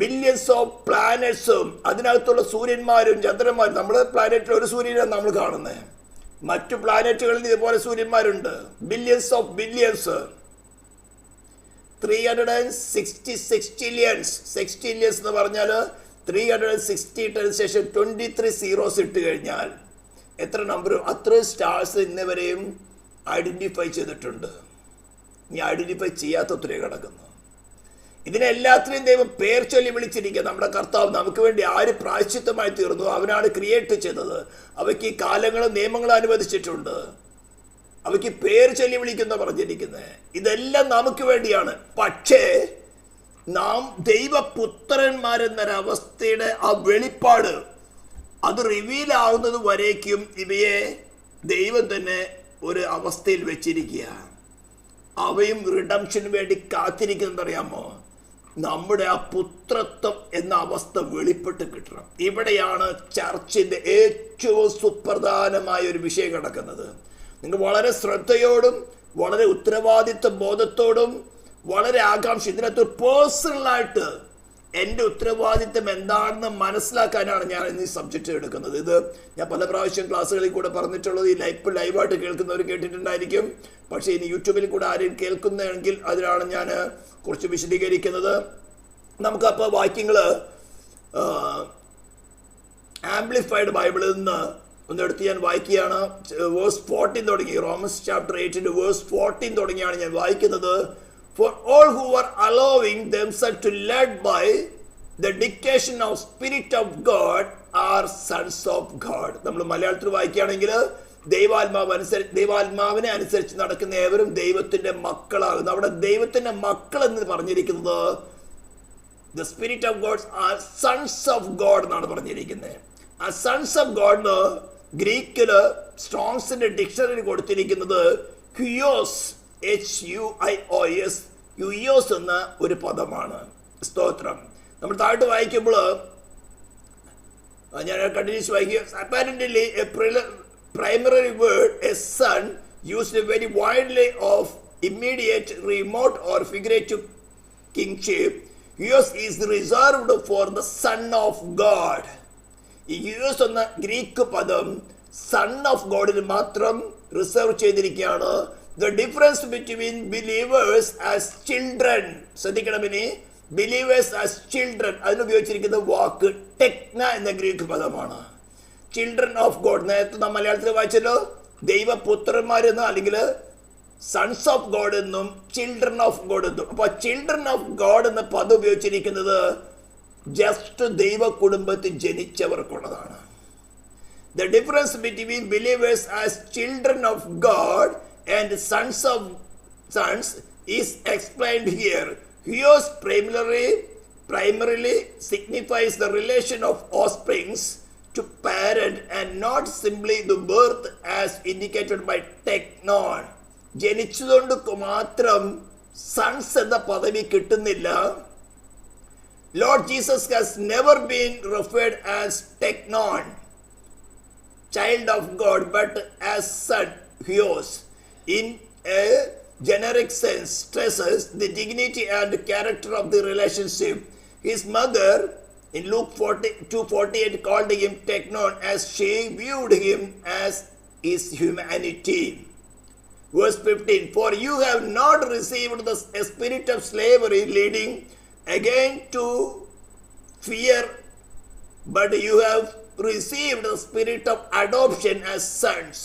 ബില്യൺസ് ഓഫ് പ്ലാനറ്റ്സും അതിനകത്തുള്ള സൂര്യന്മാരും ചന്ദ്രന്മാരും. നമ്മുടെ പ്ലാനറ്റിൽ ഒരു സൂര്യനാണ് നമ്മൾ കാണുന്നത്. മറ്റു പ്ലാനറ്റുകളിൽ ഇതുപോലെ സൂര്യന്മാരുണ്ട്. ബില്യൺസ് ഓഫ് ബില്യൺസ്, 360 സെക്സ്റ്റിലിയൻസ് എന്ന് പറഞ്ഞാൽ 360 ഇട്ടതിന് ശേഷം 23 സീറോസ് ഇട്ട് കഴിഞ്ഞാൽ എത്ര നമ്പർ? അത്രയും സ്റ്റാർസ് ഇന്നവരെയും ഐഡന്റിഫൈ ചെയ്തിട്ടുണ്ട്. ഇനി ഐഡന്റിഫൈ ചെയ്യാത്ത ഒത്തിരി കിടക്കുന്നു. ഇതിനെല്ലാത്തിനെയും ദൈവം പേർ ചൊല്ലി വിളിച്ചിരിക്കുക. നമ്മുടെ കർത്താവ് നമുക്ക് വേണ്ടി ആര് പ്രായശ്ചിത്തമായി തീർന്നു, അവനാണ് ക്രിയേറ്റ് ചെയ്തത്. അവയ്ക്ക് ഈ കാലങ്ങളും നിയമങ്ങളും അനുവദിച്ചിട്ടുണ്ട്. അവയ്ക്ക് പേർ ചൊല്ലി വിളിക്കുന്ന പറഞ്ഞിരിക്കുന്നത്. ഇതെല്ലാം നമുക്ക് വേണ്ടിയാണ്. പക്ഷേ നാം ദൈവപുത്രന്മാരെന്നൊരവസ്ഥയുടെ ആ വെളിപ്പാട് അത് റിവീൽ ആവുന്നത് വരേക്കും ഇവയെ ദൈവം തന്നെ ഒരു അവസ്ഥയിൽ വെച്ചിരിക്കുക. അവയും റിഡംഷന് വേണ്ടി കാത്തിരിക്കുന്നതറിയാമോ? നമ്മുടെ ആ പുത്രത്വം എന്ന അവസ്ഥ വെളിപ്പെട്ട് കിട്ടണം. ഇവിടെയാണ് ചർച്ചിന്റെ ഏറ്റവും സുപ്രധാനമായ ഒരു വിഷയം കിടക്കുന്നത്. നിങ്ങൾ വളരെ ശ്രദ്ധയോടും വളരെ ഉത്തരവാദിത്വ ബോധത്തോടും വളരെ ആകാംക്ഷ, ഇതിനകത്ത് പേഴ്സണലായിട്ട് എൻ്റെ ഉത്തരവാദിത്വം എന്താണെന്ന് മനസ്സിലാക്കാനാണ് ഞാൻ ഇന്ന് ഈ സബ്ജക്റ്റ് എടുക്കുന്നത്. ഇത് ഞാൻ പല പ്രാവശ്യം ക്ലാസ്സുകളിൽ കൂടെ പറഞ്ഞിട്ടുള്ളത്. ഈ ലൈവായിട്ട് കേൾക്കുന്നവർ കേട്ടിട്ടുണ്ടായിരിക്കും. പക്ഷേ ഇനി യൂട്യൂബിൽ കൂടെ ആരെയും കേൾക്കുന്നതെങ്കിൽ അതിനാണ് ഞാൻ കുറച്ച് വിശദീകരിക്കുന്നത്. നമുക്കപ്പോൾ വാക്യങ്ങൾ ആംപ്ലിഫൈഡ് ബൈബിളിൽ നിന്ന് ഒന്നെടുത്ത് ഞാൻ വായിക്കുകയാണ്. വേഴ്സ് 14 തുടങ്ങി, റോമൻസ് ചാപ്റ്റർ 8 വേഴ്സ് 14 തുടങ്ങിയാണ് ഞാൻ വായിക്കുന്നത്. For all who are allowing themselves to led by the dictation of Spirit of God are sons of God. നമ്മൾ മലയാളത്തിൽ വായിക്കുകയാണെങ്കിൽ ദൈവാത്മാവിനെ അനുസരിച്ച് നടക്കുന്ന ഏവരും ദൈവത്തിന്റെ മക്കളാകുന്നു. അവിടെ ദൈവത്തിന്റെ മക്കൾ എന്ന് പറഞ്ഞിരിക്കുന്നത് the Spirit of God are sons of God എന്നാണ് പറഞ്ഞിരിക്കുന്നത്. ആ സൺസ് ഓഫ് ഗോഡിന് ഗ്രീക്കില് സ്ട്രോങ്സിന്റെ ഡിക്ഷണറി കൊടുത്തിരിക്കുന്നത് ഹ്യൂയോസ്, HUIOS, യുയോസ് എന്ന ഒരു പദമാണ്. സ്തോത്രം. നമ്മൾ താഴോട്ട് വായിക്കുമ്പോൾ ഞാൻ കണ്ടിന്യൂസ് വായിക്കുക. Apparently a primary word, a son, used very widely of immediate, remote or figurative kingship. Huios is reserved for the Son of God. ഈ യുയോസ് എന്ന ഗ്രീക്ക് പദം സൺ ഓഫ് ഗോഡിന് മാത്രം റിസർവ് ചെയ്തിരിക്കുകയാണ്. the difference between believers as children. ശ്രദ്ധിക്കണം ഇനി, believers as children അതിനുപയോഗിച്ചിരിക്കുന്ന വാക്ക് Tekna എന്ന Greek പദമാണ്. Children of God, നേരത്തെ നാം മലയാളത്തിൽ വായിച്ചല്ലോ, ദൈവപുത്രന്മാരെന്നോ അല്ലെങ്കിൽ സൺസ് ഓഫ് ഗോഡ് എന്നും ചിൽഡ്രൻ ഓഫ് ഗോഡ് എന്നും. അപ്പൊ ചിൽഡ്രൻ ഓഫ് ഗോഡ് എന്ന പദം ഉപയോഗിച്ചിരിക്കുന്നത് ജസ്റ്റ് ദൈവ കുടുംബത്തിൽ ജനിച്ചവർക്കുള്ളതാണ്. The difference between believers as children of God and sons is explained here. Huios primarily signifies the relation of offsprings to parent and not simply the birth as indicated by teknon. ജനിച്ചതുകൊണ്ട് മാത്രം sons എന്ന പദവി കിട്ടുന്നില്ല. Lord Jesus has never been referred as teknon, child of God, but as son, huios, in a generic sense, stresses the dignity and character of the relationship. His mother in Luke 2:48 called him teknon as she viewed him as his humanity. Verse 15, for you have not received the spirit of slavery leading again to fear, but you have received the spirit of adoption as sons.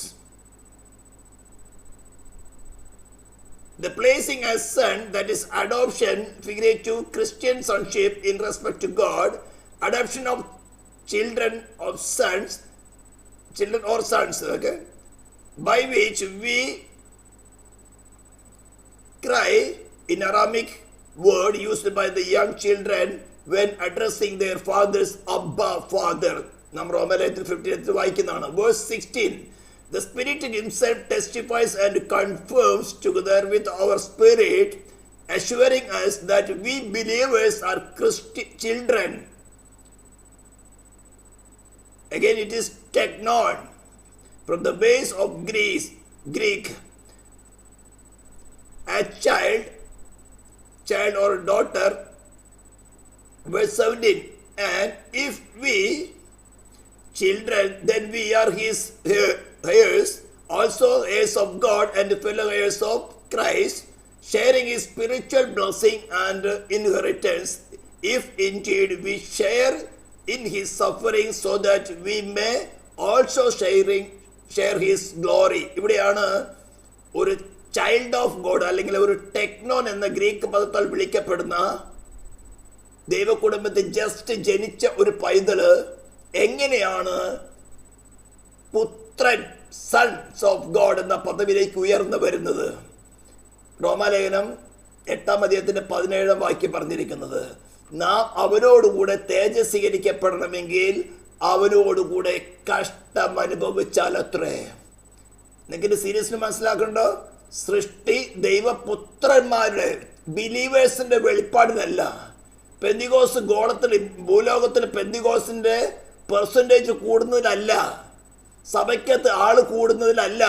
The placing as son, that is adoption, figurative Christian sonship in respect to God, adoption of children or sons, okay, by which we cry in Aramaic word used by the young children when addressing their fathers, Abba, Father. നാം റോമലേഖനത്തിൽ 15 വായിക്കുന്നതാണ്. Verse 16, the Spirit himself testifies and confirms together with our spirit, assuring us that we believers are children. Again it is teknon, from the base of Greek, a child or daughter. Verse 17, and if we children, then we are his heirs, also heirs of God and fellow heirs of Christ, sharing his spiritual blessing and inheritance, if indeed we share in his suffering, so that we may also share his glory. ഇവിടെയാണ് ഒരു child of God അല്ലെങ്കിൽ ഒരു ടെക്നോൻ എന്ന Greek പദത്താൽ വിളിക്കപ്പെടുന്ന ദൈവകുടുംബത്തിൽ just ജനിച്ച ഒരു പൈതല് എങ്ങനെയാണ് പുത്രൻ, സൺസ് ഓഫ് ഗോഡ് എന്ന പദവിയിലേക്ക് ഉയർന്നു വരുന്നത്. റോമാലേഖനം 8:17 പറഞ്ഞിരിക്കുന്നത്, നാം അവനോടുകൂടെ തേജസ്വീകരിക്കപ്പെടണമെങ്കിൽ അവനോടുകൂടെ കഷ്ടം അനുഭവിച്ചാലത്രേ. നിങ്ങൾക്ക് സീരിയസ്ലി മനസ്സിലാക്കണ്ടോ? സൃഷ്ടി ദൈവപുത്രന്മാരുടെ ബിലീവേഴ്സിന്റെ വെളിപ്പാടിനല്ല. പെന്തികോസ് ഗോളത്തിൽ ഭൂലോകത്തിൽ പെന്തികോസിന്റെ പെർസെൻറ്റേജ് കൂടുന്നതിലല്ല, സഭയ്ക്കകത്ത് ആള് കൂടുന്നതിലല്ല,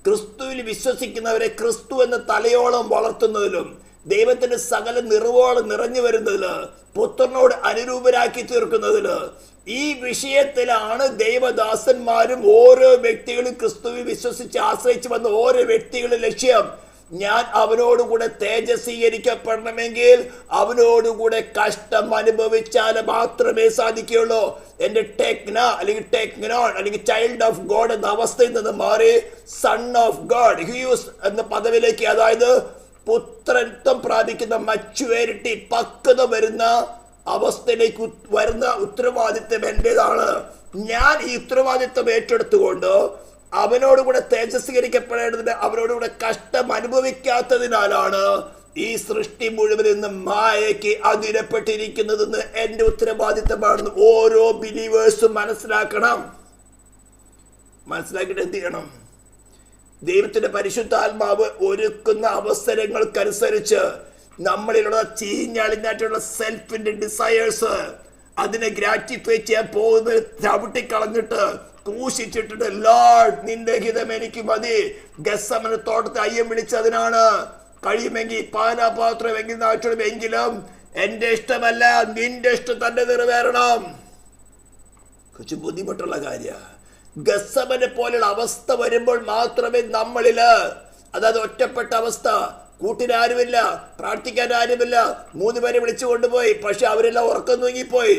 ക്രിസ്തുവിൽ വിശ്വസിക്കുന്നവരെ ക്രിസ്തു എന്ന തലയോളം വളർത്തുന്നതിലും ദൈവത്തിന്റെ സകല നിറവോളം നിറഞ്ഞു വരുന്നതില് പുത്രനോട് അനുരൂപരാക്കി തീർക്കുന്നതില് ഈ വിഷയത്തിലാണ് ദൈവദാസന്മാരും ഓരോ വ്യക്തികളും ക്രിസ്തുവിൽ വിശ്വസിച്ച് ആശ്രയിച്ച് വന്ന ഓരോ വ്യക്തികളുടെ ലക്ഷ്യം. ഞാൻ അവനോടുകൂടെ തേജസ്വീകരിക്കപ്പെടണമെങ്കിൽ അവനോടുകൂടെ കഷ്ടം അനുഭവിച്ചാൽ മാത്രമേ സാധിക്കുകയുള്ളൂ. എൻ്റെ ടെക്ന അല്ലെങ്കിൽ ടെക്നോൺ അല്ലെങ്കിൽ ചൈൽഡ് ഓഫ് ഗോഡ് എന്ന അവസ്ഥയിൽ നിന്ന് മാറി സൺ ഓഫ് ഗോഡ്, ഹ്യൂസ് എന്ന പദവിയിലേക്ക്, അതായത് പുത്രത്വം പ്രാപിക്കുന്ന മച്യൂരിറ്റി, പക്വത വരുന്ന അവസ്ഥയിലേക്ക് വരുന്ന ഉത്തരവാദിത്വം എൻ്റെതാണ്. ഞാൻ ഈ ഉത്തരവാദിത്വം ഏറ്റെടുത്തുകൊണ്ട് അവനോടുകൂടെ തേജസ്വീകരിക്കപ്പെടേണ്ടതിന് അവനോടുകൂടെ കഷ്ടം അനുഭവിക്കാത്തതിനാലാണ് ഈ സൃഷ്ടി മുഴുവൻ ഇന്ന് മായയ്ക്ക് അധീനപ്പെട്ടിരിക്കുന്നതെന്ന് എൻ്റെ ഉത്തരവാദിത്തമാണെന്ന് ഓരോ ബിലീവേഴ്സും മനസ്സിലാക്കണം. മനസ്സിലാക്കിയിട്ട് എന്ത് ചെയ്യണം? ദൈവത്തിന്റെ പരിശുദ്ധാത്മാവ് ഒരുക്കുന്ന അവസരങ്ങൾക്കനുസരിച്ച് നമ്മളിലുള്ള ചീഞ്ഞളിഞ്ഞായിട്ടുള്ള സെൽഫിന്റെ ഡിസയേഴ്സ് അതിനെ ഗ്രാറ്റിഫൈ ചെയ്യാൻ പോകുന്നത് ചവിട്ടിക്കളഞ്ഞിട്ട് ക്രൂശിച്ചിട്ട്, ലോർഡ് നിന്റെ ഹിതം എനിക്ക് മതി. ഗെത്സമനെ തോട്ടത്തെ അയ്യം വിളിച്ചതിനാണ്. കഴിയുമെങ്കിൽ പാനപാത്രമെങ്കിൽ നാട്ടുമെങ്കിലും എന്റെ ഇഷ്ടമല്ല നിന്റെ ഇഷ്ടം തന്നെ നിറവേറണം. കുറച്ച് ബുദ്ധിമുട്ടുള്ള കാര്യ. ഗത്സമനെ പോലുള്ള അവസ്ഥ വരുമ്പോൾ മാത്രമേ നമ്മളില്, അതായത് ഒറ്റപ്പെട്ട അവസ്ഥ, കൂട്ടിനാരുമില്ല, പ്രാർത്ഥിക്കാൻ ആരുമില്ല, 3 പേരെ വിളിച്ചു കൊണ്ടുപോയി, പക്ഷെ അവരെല്ലാം ഉറക്കം തൂങ്ങിപ്പോയി.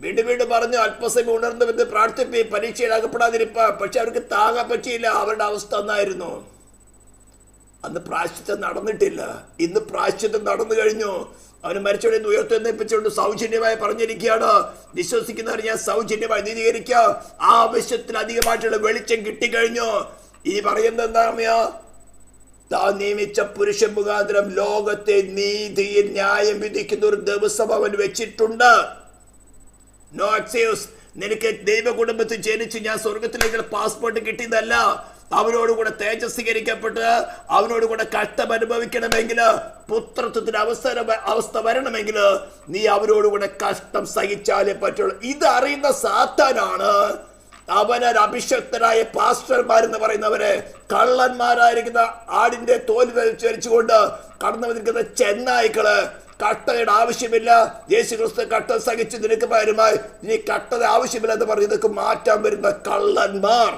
വീണ്ടും വീണ്ടും പറഞ്ഞു അല്പസമയം ഉണർന്നു എന്ന് പ്രാർത്ഥിപ്പി, പരീക്ഷയിൽ അകപ്പെടാതിരിപ്പ, പക്ഷെ അവർക്ക് താങ്ങാൻ പറ്റിയില്ല. അവരുടെ അവസ്ഥ ഒന്നായിരുന്നു. അന്ന് പ്രായശ്ചിത്തം നടന്നിട്ടില്ല. ഇന്ന് പ്രായശ്ചിത്തം നടന്നു കഴിഞ്ഞു. അവന് മരിച്ചവരെ ഉയർത്തെന്നിപ്പിച്ചുകൊണ്ട് സൗജന്യമായി പറഞ്ഞിരിക്കുകയാണ്, വിശ്വസിക്കുന്നവർ ഞാൻ സൗജന്യമായി നീതീകരിക്കുക. ആവശ്യത്തിലധികമായിട്ടുള്ള വെളിച്ചം കിട്ടിക്കഴിഞ്ഞു. ഈ പറയുന്നത് എന്താ? താൻ നിയമിച്ച പുരുഷൻ മുഖാന്തരം ലോകത്തെ നീതിയിൽ ന്യായം വിധിക്കുന്ന ഒരു ദിവസം അവൻ വെച്ചിട്ടുണ്ട്. No excuse. നിനക്ക് ദൈവ കുടുംബത്തിൽ ജനിച്ച് ഞാൻ സ്വർഗത്തിലേക്ക് പാസ്പോർട്ട് കിട്ടിയതല്ല. അവനോടുകൂടെ തേജസ്വീകരിക്കപ്പെട്ട് അവനോടുകൂടെ കഷ്ടം അനുഭവിക്കണമെങ്കിൽ, പുത്രത്വത്തിന് അവസ്ഥ വരണമെങ്കിൽ നീ അവരോടുകൂടെ കഷ്ടം സഹിച്ചാലേ പറ്റുള്ളൂ. ഇതറിയുന്ന സാത്താനാണ് അവനാൽ അഭിഷക്തരായ പാസ്റ്റർമാരെന്ന് പറയുന്നവരെ കള്ളന്മാരായിരിക്കുന്ന ആടിന്റെ തോല് ധരിച്ചുകൊണ്ട് കടന്നു വന്നിരിക്കുന്ന ചെന്നായ്ക്കള്, കട്ടയുടെ ആവശ്യമില്ല, യേശു ക്രിസ്തു കട്ട സഹിച്ച് നിനക്ക് പകരമായി നീ കട്ടത ആവശ്യമില്ല എന്ന് പറഞ്ഞ് ഇതൊക്കെ മാറ്റാൻ വരുന്ന കള്ളന്മാർ.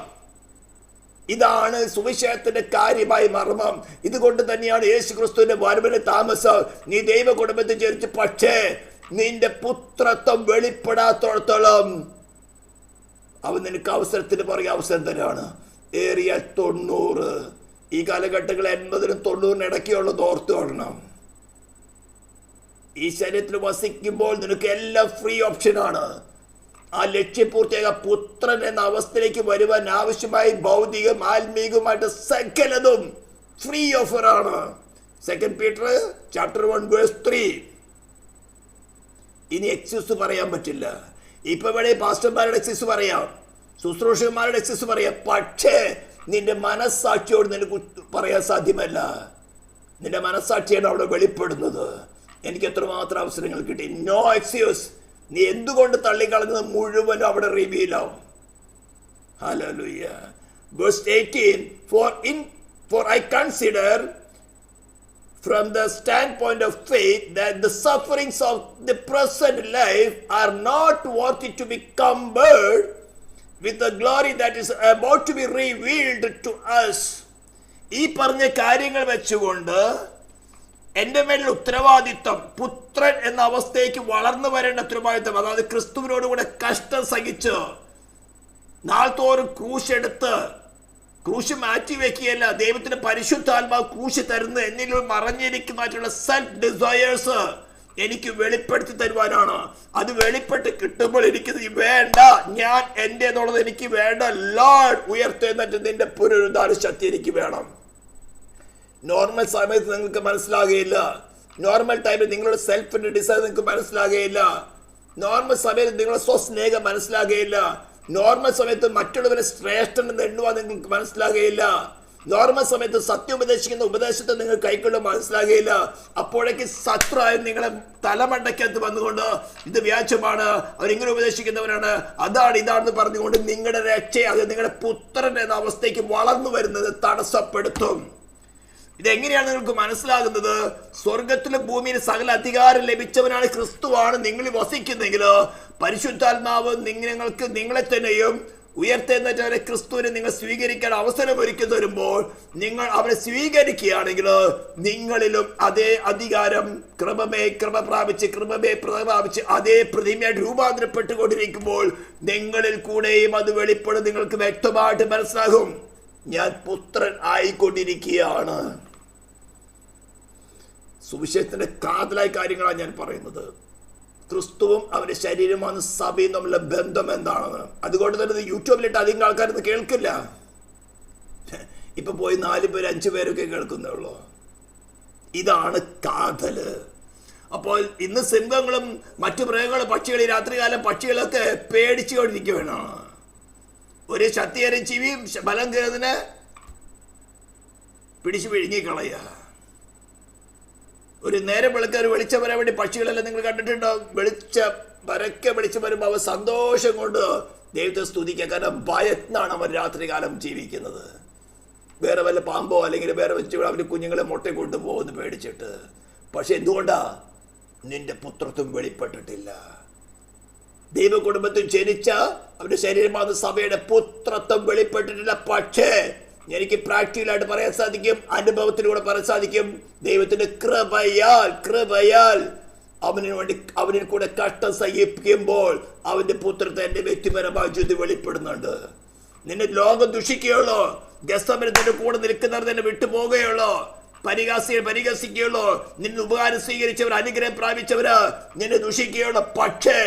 ഇതാണ് സുവിശേഷത്തിന്റെ കാര്യമായ മർമ്മം. ഇതുകൊണ്ട് തന്നെയാണ് യേശു ക്രിസ്തുവിന്റെ വരവിന് താമസം. നീ ദൈവ കുടുംബത്തിൽ ജനിച്ചു, പക്ഷേ നിന്റെ പുത്രത്വം വെളിപ്പെടാത്തോളത്തോളം അവൻ നിനക്ക് അവസരത്തിന് പുറകെ അവസരം തരാണ്. ഏറിയ 90. ഈ കാലഘട്ടങ്ങൾ 80-നും 90-നും ഇടയ്ക്കുള്ളത് ഓർത്തു കൊള്ളണം. ഈ ശരീരത്തിൽ വസിക്കുമ്പോൾ നിനക്ക് എല്ലാം ഫ്രീ ഓപ്ഷനാണ്. ആ ലക്ഷ്യപൂർത്തിയായ പുത്രൻ എന്ന അവസ്ഥയിലേക്ക് വരുവാൻ ആവശ്യമായി ഭൗതികം ആത്മീകമായിട്ട് സകലതും ഫ്രീ ഓഫറാണ്. 2 പീറ്റർ chapter 1 verse 3. ഇനി എക്സ്ക്യൂസ് പറയാൻ പറ്റില്ല. ഇപ്പൊ ഇവിടെ പാസ്റ്റർമാരുടെ എക്സ്ക്യൂസ് പറയാം, ശുശ്രൂഷകന്മാരുടെ എക്സ്ക്യൂസ് പറയാം, പക്ഷേ നിന്റെ മനസ്സാക്ഷിയോട് നിനക്ക് പറയാൻ സാധ്യമല്ല. നിന്റെ മനസ്സാക്ഷിയാണ് അവിടെ വെളിപ്പെടുന്നത്. എനിക്ക് എത്രമാത്രം അവസരങ്ങൾ കിട്ടി. No excuse. നീ എന്തുകൊണ്ട് തള്ളിക്കളഞ്ഞത് മുഴുവനും അവിടെ റിവീൽ ആവും. Hallelujah. Verse 18, for I consider from the standpoint of faith that the sufferings of the present life are not worthy to be compared with the glory that is about to be revealed to us. ഈ പറഞ്ഞ കാര്യങ്ങൾ വെച്ചുകൊണ്ട് എൻ്റെ മേലുള്ള ഉത്തരവാദിത്വം, പുത്രൻ എന്ന അവസ്ഥയ്ക്ക് വളർന്നു വരേണ്ട ഉത്തരവാദിത്വം, അതായത് ക്രിസ്തുവിനോടുകൂടെ കഷ്ടം സഹിച്ച് നാൾതോറും ക്രൂശെടുത്ത്, ക്രൂശ് മാറ്റി വെക്കുകയല്ല, ദൈവത്തിന്റെ പരിശുദ്ധാത്മാവ് ക്രൂശ് തരുന്ന എന്നിൽ മറഞ്ഞിരിക്കുന്നതായിട്ടുള്ള സെൽഫ് ഡിസയേഴ്സ് എനിക്ക് വെളിപ്പെടുത്തി തരുവാനാണ്. അത് വെളിപ്പെട്ട് കിട്ടുമ്പോൾ എനിക്ക് വേണ്ട, ഞാൻ എൻ്റെ എന്നുള്ളത് എനിക്ക് വേണ്ട. ലോർഡ് ഉയർത്തെന്നിട്ട് നിന്റെ പുനരുദ്ധാര ശക്തി എനിക്ക് വേണം. നോർമൽ സമയത്ത് നിങ്ങൾക്ക് മനസ്സിലാകുകയില്ല. നോർമൽ ടൈമിൽ നിങ്ങളുടെ സെൽഫിന്റെ ഡിസൈർ നിങ്ങൾക്ക് മനസ്സിലാകുകയില്ല. നോർമൽ സമയത്ത് നിങ്ങളുടെ സ്വസ്നേഹം മനസ്സിലാകുകയില്ല. നോർമൽ സമയത്ത് മറ്റുള്ളവരെ ശ്രേഷ്ഠനെന്ന് എണ്ണുവാൻ നിങ്ങൾക്ക് മനസ്സിലാകുകയില്ല. നോർമൽ സമയത്ത് സത്യം ഉപദേശിക്കുന്ന ഉപദേശത്തെ നിങ്ങൾ കൈക്കൊള്ളും മനസ്സിലാകുകയില്ല. അപ്പോഴേക്ക് ശത്രുവായ നിങ്ങളെ തലമണ്ടയ്ക്കകത്ത് വന്നുകൊണ്ട് ഇത് വ്യാജമാണ്, അവരിങ്ങനെ ഉപദേശിക്കുന്നവരാണ്, അതാണ് ഇതാണെന്ന് പറഞ്ഞുകൊണ്ട് നിങ്ങളുടെ രക്ഷ, അത് നിങ്ങളുടെ പുത്രൻ എന്ന അവസ്ഥയ്ക്ക് വളർന്നു വരുന്നത് തടസ്സപ്പെടുത്തും. ഇതെങ്ങനെയാണ് നിങ്ങൾക്ക് മനസ്സിലാകുന്നത്? സ്വർഗത്തിലും ഭൂമിയിലും സകല അധികാരം ലഭിച്ചവനാണ് ക്രിസ്തുവാണ് നിങ്ങളിൽ വസിക്കുന്നെങ്കിൽ പരിശുദ്ധാത്മാവ് നിങ്ങൾക്ക് നിങ്ങളെ തന്നെയും ഉയർത്തെഴുന്നേറ്റവരെ ക്രിസ്തുവിനെ നിങ്ങൾ സ്വീകരിക്കാൻ അവസരം ഒരുക്കി തരുമ്പോൾ നിങ്ങൾ അവരെ സ്വീകരിക്കുകയാണെങ്കിൽ നിങ്ങളിലും അതേ അധികാരം ക്രമ പ്രാപിച്ച് അതേ പ്രതിമയായിട്ട് രൂപാന്തരപ്പെട്ടുകൊണ്ടിരിക്കുമ്പോൾ നിങ്ങളിൽ കൂടെയും അത് വെളിപ്പെടും. നിങ്ങൾക്ക് വ്യക്തമായിട്ട് മനസ്സിലാകും, ഞാൻ പുത്രൻ ആയിക്കൊണ്ടിരിക്കുകയാണ്. സുവിശേഷത്തിന്റെ കാതലായ കാര്യങ്ങളാണ് ഞാൻ പറയുന്നത്. ക്രിസ്തുവും അവന്റെ ശരീരമാണ് സഭയും തമ്മിലുള്ള ബന്ധം എന്താണെന്ന്. അതുകൊണ്ട് തന്നെ യൂട്യൂബിലിട്ട് അധികം ആൾക്കാരൊന്നും കേൾക്കില്ല. ഇപ്പൊ പോയി 4 പേര് 5 പേരൊക്കെ കേൾക്കുന്നേ ഉള്ളൂ. ഇതാണ് കാതല്. അപ്പോൾ ഇന്ന് സിംഹങ്ങളും മറ്റു മൃഗങ്ങളും പക്ഷികളും രാത്രികാലം പക്ഷികളൊക്കെ പേടിച്ചു കൊണ്ടിരിക്കുകയാണ്. ഒരു ശക്തിയേറിയ ജീവിയും ബലം കയറുന്നതിന് പിടിച്ചു വിഴുങ്ങിക്കളയുക. ഒരു നേരം വിളക്കാൻ വെളിച്ചം വരാൻ വേണ്ടി പക്ഷികളെല്ലാം നിങ്ങൾ കണ്ടിട്ടുണ്ടോ? വെളിച്ചം വരുമ്പോൾ അവർ സന്തോഷം കൊണ്ട് ദൈവത്തെ സ്തുതിക്കുക. കാരണം ഭയത്തിനാണ് അവർ രാത്രികാലം ജീവിക്കുന്നത്. വേറെ വല്ല പാമ്പോ അല്ലെങ്കിൽ വേറെ വെച്ച് അവര് കുഞ്ഞുങ്ങളെ മുട്ട കൊണ്ടുപോകുന്നു പേടിച്ചിട്ട്. പക്ഷെ എന്തുകൊണ്ടാ? നിന്റെ പുത്രത്വം വെളിപ്പെട്ടിട്ടില്ല. ദൈവ കുടുംബത്തിൽ ജനിച്ച അവന്റെ ശരീരമാകുന്ന സഭയുടെ പുത്രത്വം വെളിപ്പെട്ടിട്ടില്ല. പക്ഷേ എനിക്ക് പ്രാക്ടിക്കലായിട്ട് പറയാൻ സാധിക്കും, അനുഭവത്തിലൂടെ പറയാൻ സാധിക്കും, ദൈവത്തിന്റെ കൃപയാൽ അവനിൽ കൂടെ കഷ്ടം സഹിക്കുമ്പോൾ അവന്റെ പുത്രത്തെ എന്റെ വ്യക്തിപരമായ ജീവിതം വെളിപ്പെടുന്നുണ്ട്. നിന്നെ ലോകം ദുഷിക്കുകയുള്ളൂ, ഗസ്തമനത്തിന്റെ കൂടെ നിൽക്കുന്നവർ തന്നെ വിട്ടുപോകുകയുള്ളൂ, പരിഹസിക്കുകയുള്ളൂ, നിന്നെ ഉപകാരം സ്വീകരിച്ചവർ, അനുഗ്രഹം പ്രാപിച്ചവര് നിന്നെ ദുഷിക്കുകയുള്ളൂ. പക്ഷേ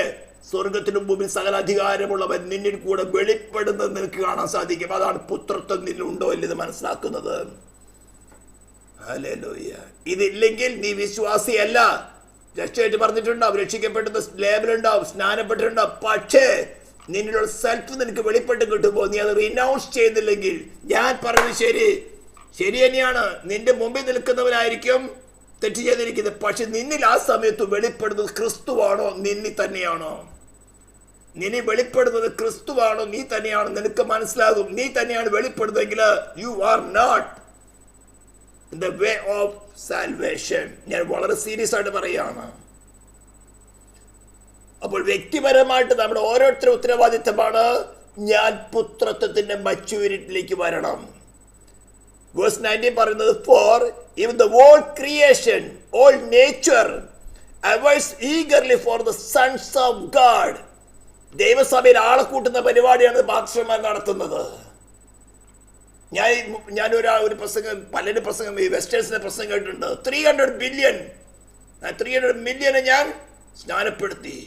സ്വർഗത്തിനും ഭൂമിയിൽ സകല അധികാരമുള്ളവൻ നിന്നിൽ കൂടെ വെളിപ്പെടുന്നത് നിനക്ക് കാണാൻ സാധിക്കും. അതാണ് പുത്രത്വം നിന്നുണ്ടോ ഇല്ലെന്ന് മനസ്സിലാക്കുന്നത്. ഹല്ലേലൂയ. ഇതില്ലെങ്കിൽ നീ വിശ്വാസിയല്ല. രക്ഷയായിട്ട് പറഞ്ഞിട്ടുണ്ടാവും, രക്ഷിക്കപ്പെട്ടത് ലേബലുണ്ടാവും, സ്നാനപ്പെട്ടിട്ടുണ്ടാവും. പക്ഷേ നിന്നിലുള്ള സെൽഫ് നിനക്ക് വെളിപ്പെട്ട് കിട്ടുമ്പോൾ നീ അത് റിനൗൺസ് ചെയ്യുന്നില്ലെങ്കിൽ, ഞാൻ പറഞ്ഞത് ശരി തന്നെയാണ്, നിന്റെ മുമ്പിൽ നിൽക്കുന്നവരായിരിക്കും തെറ്റ് ചെയ്തിരിക്കുന്നത്. പക്ഷെ നിന്നിൽ ആ സമയത്ത് വെളിപ്പെടുന്നത് ക്രിസ്തുവാണോ നിന്നിൽ തന്നെയാണോ? നിന്നെ വെളിപ്പെടുന്നത് ക്രിസ്തുവാണോ നീ തന്നെയാണോ? നിനക്ക് മനസ്സിലാകും. നീ തന്നെയാണ് വെളിപ്പെടുന്നതെങ്കിൽ you are not in the way of salvation. ഞാൻ വളരെ സീരിയസ് ആയിട്ട് പറയുകയാണ്. അപ്പോൾ വ്യക്തിപരമായിട്ട് നമ്മുടെ ഓരോരുത്തരും ഉത്തരവാദിത്തമാണ്, ഞാൻ പുത്രത്വത്തിന്റെ മച്യൂരിറ്റിയിലേക്ക് വരണം. വേഴ്സ് 19 പറയുന്നത്, four even the whole creation, all nature awaits eagerly for the sons of God. ദൈവസഭയിൽ ആളെ കൂട്ടുന്ന പരിപാടിയാണ് പാസ്റ്റർമാർ നടത്തുന്നത്. ഒരു പ്രസംഗം, പലരുടെ പ്രസംഗം, ഈ വെസ്റ്റേഴ്സിന്റെ പ്രസംഗം കേട്ടിട്ടുണ്ട്. 300 മില്യനെ ഞാൻ സ്നാനപ്പെടുത്തി,